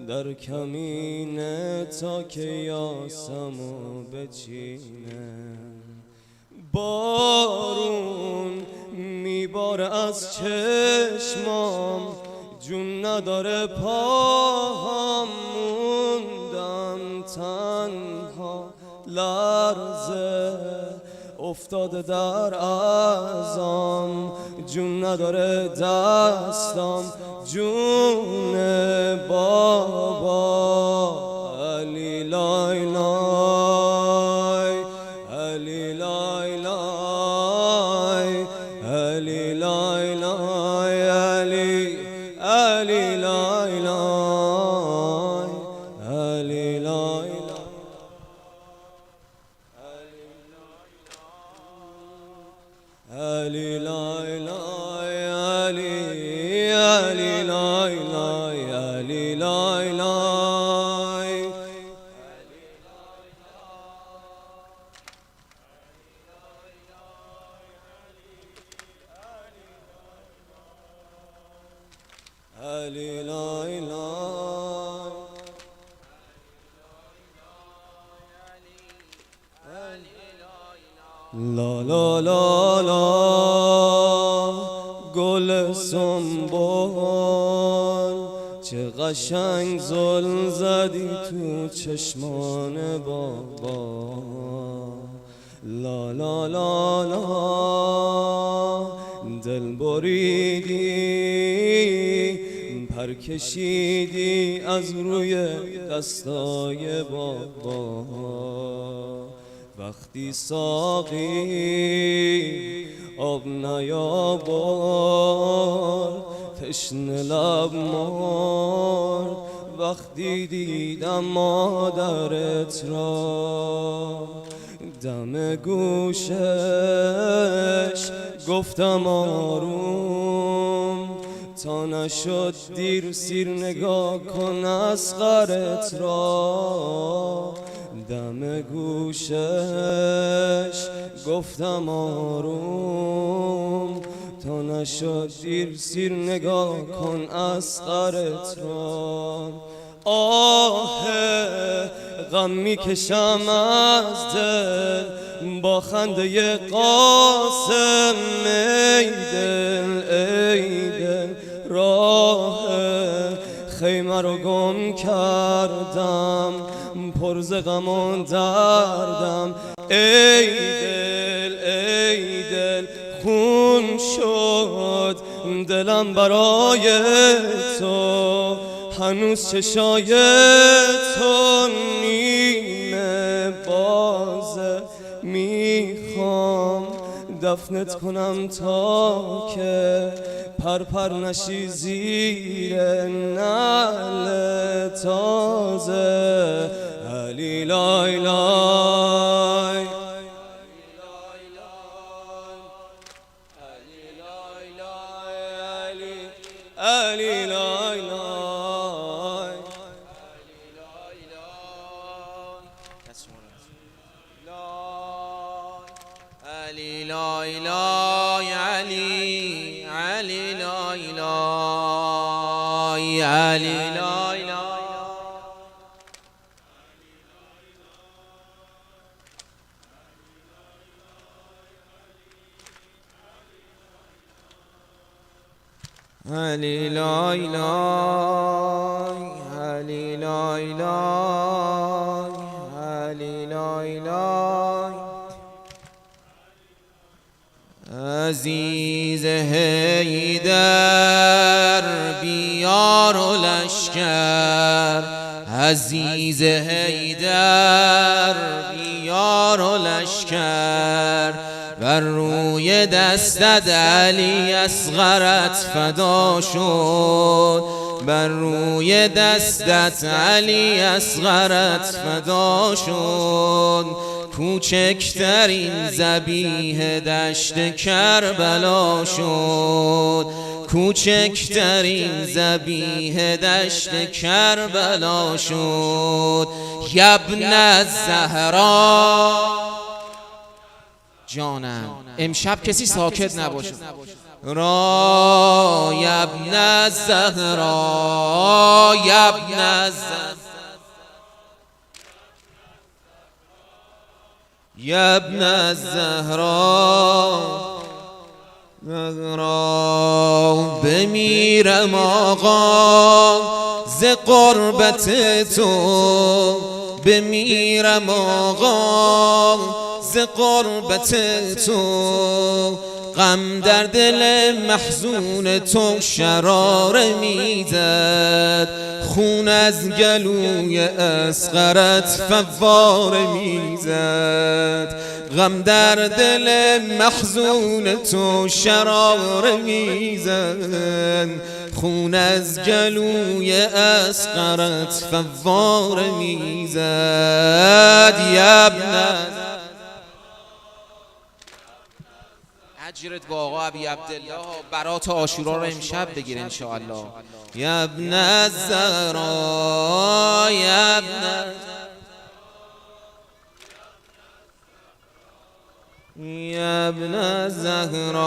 Speaker 6: در کمینه تا که یاسمو بچینه بارون میباره از چشمام جون نداره پاهم موندم تنها لرزه افتاده در اعضام جون نداره دستم جون بابا علی لای لای علی لای لای علی لای لای علی علی لای لای علی لای علی لای لای علی علی لای لای علی لای لای علی لای لای لا لا لا لا گل سنبول چه قشنگ زل زدی تو چشمان بابا لا لا لا لا دل بریدی پر کشیدی از روی دستای بابا وقتی ساقی آب نیاورد تشنه لب مرد وقتی دیدم مادرت را دم گوشش گفتم آروم تا نشد دیر سیر نگاه کن اصغرت را دم گوشش گفتم آروم تا نشد دیر سیر نگاه کن اصغرت را آه غم میکشم از دل با خنده قاسم ای دل ای دل راه خیمه رو گم کردم پر ز غم و دردم ای دل خون شد دلم برای تو هنوز چشای تو نیمه بازه میخوام دفنت کنم تا که پر نشی زیر نعل تازه علی لای لای علی لای لای
Speaker 3: علی لای لای علی علی لای لای علی لای لای علی لای لای علی لای لای علی لای لای عزیز حیدر بیار و لشکر عزیز حیدر بیار و لشکر بر روی دستت علی اصغرت فدا شد بر روی دستت علی اصغرت فدا شد کوچکترین ذبیح دشت کربلا شد کوچکترین ذبیح دشت کربلا شد. یبن الزهرا جانم امشب کسی ساکت نباشه. را یبن الزهرا یبن الزهرا یبن الزهرا بمیرم آقا ز قربت تو، بمیرم آقا ز قربت تو. غم در دل محزون تو شراره میزد، خون از گلوی اصغرت فواره میزد. غم در دل محزون تو شراره میزد، خون از گلوی اصغرت فواره میزد. یبن اجرت با آقا ابی عبدالله برات عاشورا رو امشب بگیر انشاءالله. یبن الزهرا یبن یبن الزهرا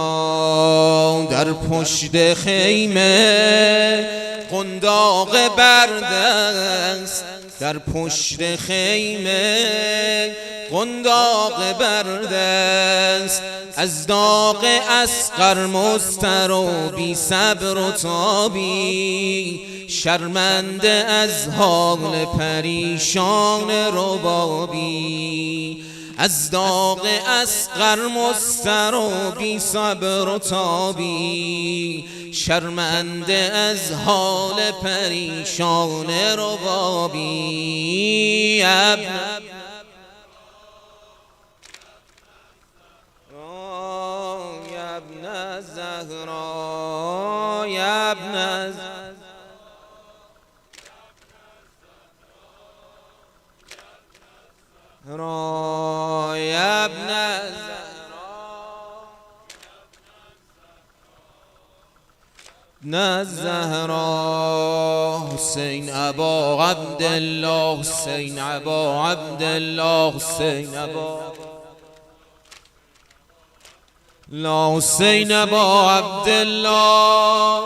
Speaker 3: در پشت خیمه قنداق برد است، در پشت خیمه قنداق برد است. از داغ اصغر مضطر و بی صبر و تابی، شرمنده از حال پریشان ربابی. از داغ اصغر مضطر و بی صبر و تابی، شرمنده از حال پریشان ربابی. یبن الزهرا یبن الزهرا یبن الزهرا. حسین ابا عبدالله حسین ابا عبدالله حسین ابا لا حسین ابا عبدالله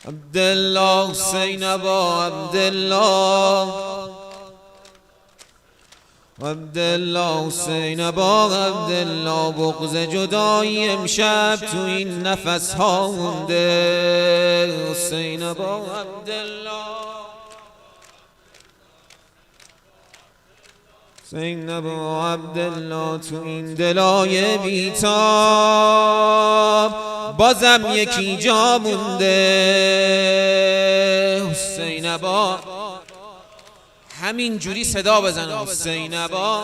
Speaker 3: عبدالله حسین ابا عبدالله عبدالله حسین ابا عبدالله. بغض جدایی امشب تو این نفس ها مونده. حسین ابا عبدالله حسین ابا عبدالله. تو این دلای بیتاب بازم یکی جا مونده. حسین ابا همین جوری صدا بزن. حسین ابا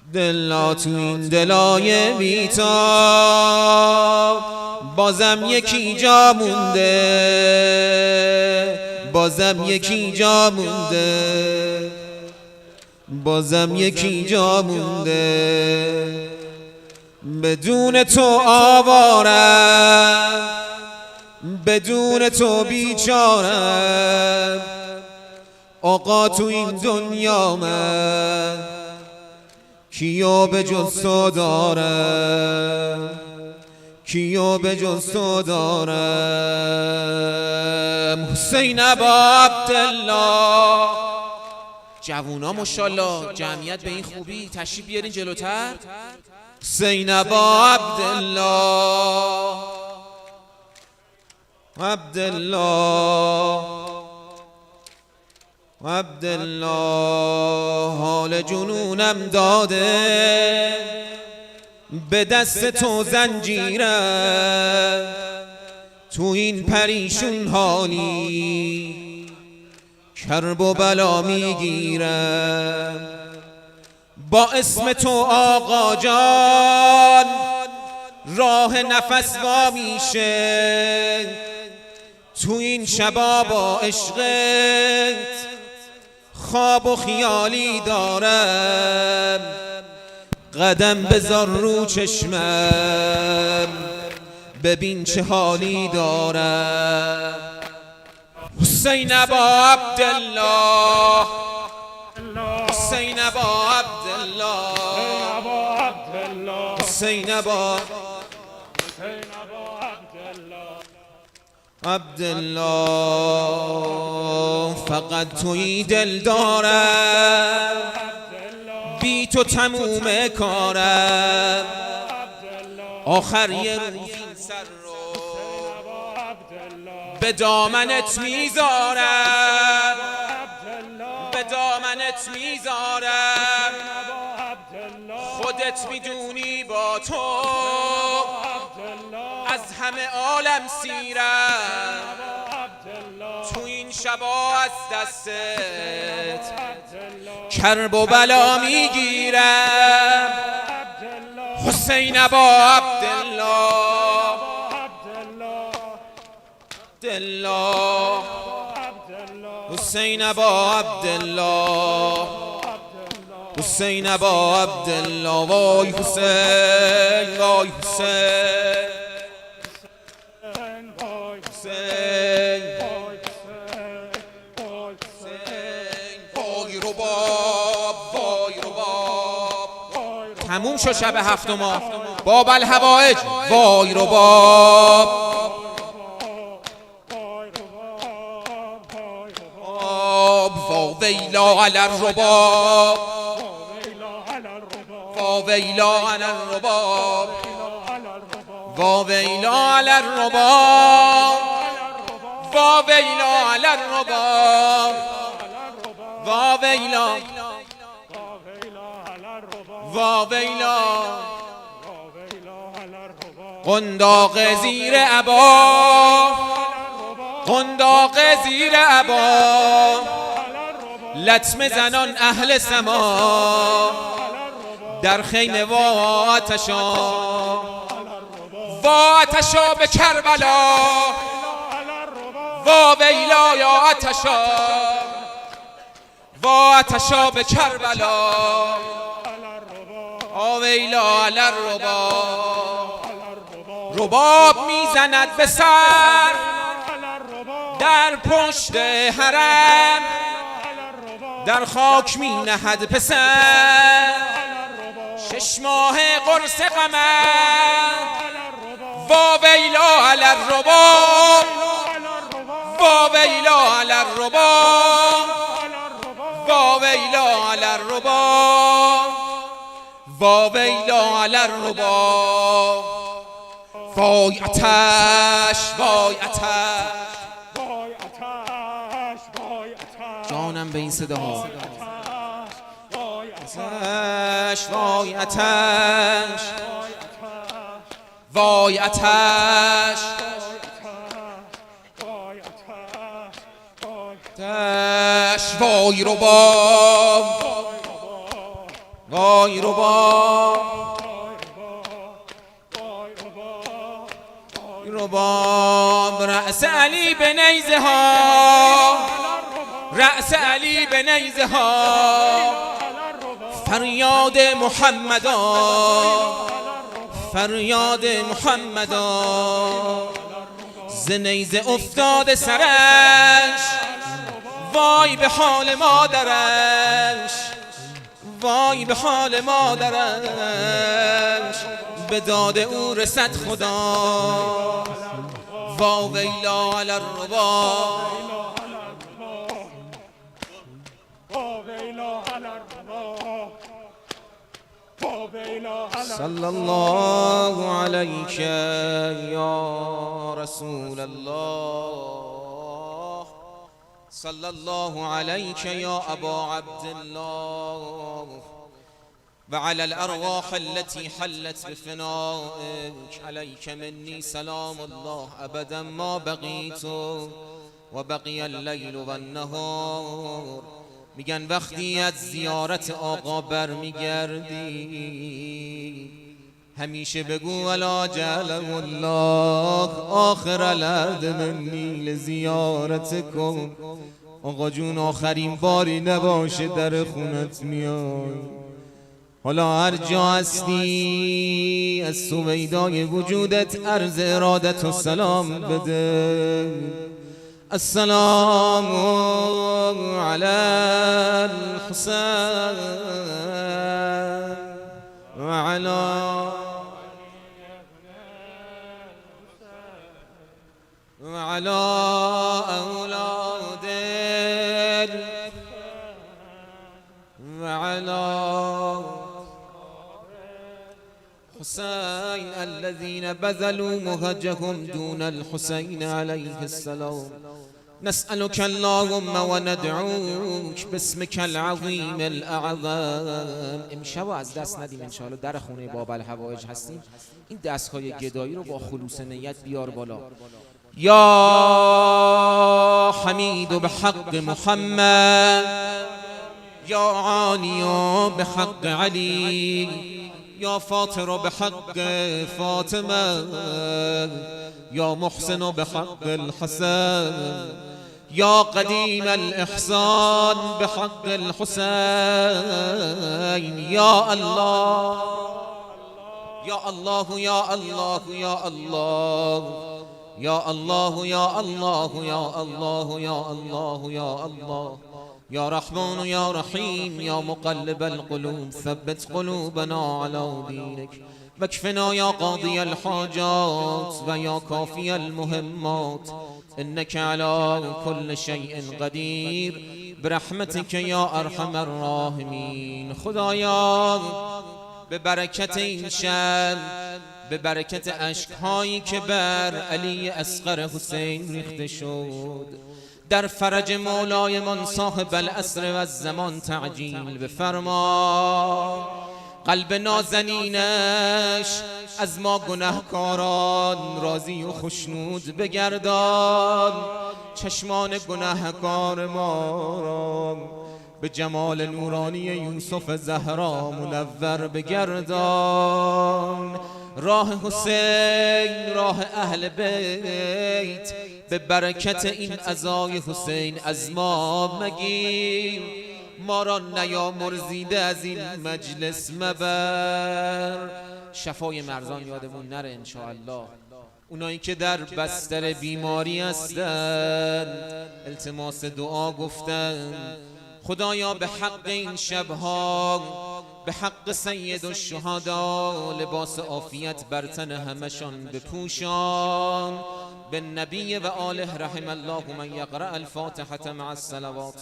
Speaker 3: عبدالله. تو این دلای بیتاب بازم یکی جا مونده، بازم یکی جا مونده، بازم یکی جا مونده. بدون تو آوارم، بدون تو بیچارم. آقا تو این دنیا من کیو به جز تو دارم، کیو به جز تو دارم. حسین ابا عبدالله. جوونا ماشاءالله جمعیت به این خوبی تشریف بیارین جلوتر. حسین ابا عبدالله عبدالله عبدالله. حال جنونم داده به دست تو زنجیرم، تو این پریشون حالی کرب و بلا میگیرم. با اسم تو آقا جان راه نفس وا میشه، تو این شبا با عشقت خواب و خیالی دارم. قدم بذار رو چشمم ببین چه حالی دارم. حسین ابا عبدالله، حسین ابا عبدالله، حسین ابا عبدالله. فقط تویی دل دارم، بی تو تموم کارم. آخر یه روز این سر رو به دامنت میذارم، به دامنت میذارم. خودت میدونی با تو از همه عالم سیرم. تو این شبا از دستت کرب و بلا میگیرم. حسین ابا عبدالله، عبدالله، حسین ابا عبدالله، حسین ابا عبدالله. وای حسین، وای حسین، حسین، وای رباب، وای رباب. تموم شد شب هفتم باب الحوائج. وای رباب، ویلا علی الرباب، ویلا علی الرباب، ویلا علی الرباب، ویلا علی الرباب، ویلا، ویلا. قنداق زیر عبا، قنداق زیر عبا. لطمه زنان اهل سما در خیمه و آتشا، و آتشا به کربلا. و ویلا یا آتشا، و آتشا به کربلا. ویلا علی الرباب. رباب میزند به سر در پشت حرم، در خاک می نهد پسر 6 ماه قرص قمر. و ویلا علی الرباب، و ویلا علی الرباب، و ویلا علی الرباب، و ویلا علی الرباب. وای آتش، وای آتش، جانم به این صداها. آتش، وای آتش، وای آتش، آتش. وای رباب، وای رباب، رباب. رأس علی به نیزه ها، رأس علی به نیزه ها. فریاد محمدا، فریاد محمدا. ز نیزه افتاده سرش، وای به حال مادرش، وای به حال مادرش. به داد او رسد خدا. وا ویلا علی الرباب، صلی الله علیک یا رسول الله، صلی الله علیک یا ابا عبدالله. وعلى الأرواح التي حلت بفنائك عليك مني سلام الله أبدا ما بقيت وبقي الليل والنهار. میگن وقتی از زیارت آقا برمیگردی همیشه بگو ولا جعله الله آخر العهد منی لزیارتکم. آقا جون آخرین باری نباشه در خونت میای. حالا هر جا هستی از سویدای وجودت عرض ارادت و سلام بده. السلام علی الحسین و علی اولاد وعلى حسين الذين بذلوا مهجهم دون الحسين عليه السلام. نسألك اللهم وندعوك باسمك العظيم الأعظم. امشب از دست ندیم انشاءالله. در خونه باب الحوائج هستیم، این دستهای گدایی رو با خلوص نیت بیار بالا. یا حمید بحق محمد، یا عالی بحق علی، یا فاطر بحق فاطمه، یا محسن بحق الحسن، یا قدیم الإحسان بحق الحسين. یا الله یا الله یا الله یا الله یا الله یا الله یا الله یا الله یا الله یا رحمان یا رحیم یا مقلب القلوب ثبت قلوبنا علی دینک واکفنا یا قاضی الحاجات و یا کافی المهمات انک علی كل شیء قدیر برحمتک یا ارحم الراحمین. خدایا به برکت این شب، به برکت اشکهایی که بر علی اصغر حسین ریخته شد، در فرج مولایمان صاحب العصر و الزمان تعجیل بفرما. قلب نازنینش از ما گناهکاران راضی و خشنود بگردان. چشمان گناهکار ما را به جمال نورانی یوسف زهرا منور بگردان. راه حسین، راه اهل بیت، به برکت این عزای حسین از ما مگیر. ما را نیامرزیده از این مجلس مبر. شفای مرزان یادمون نره انشاءالله. اونایی که در بستر بیماری هستن التماس دعا گفتن. خدایا به حق این شبها، به حق سید الشهدا لباس عافیت بر تن همشان بپوشان. به نبی و آله رحم الله من یقرأ الفاتحة مع الصلوات.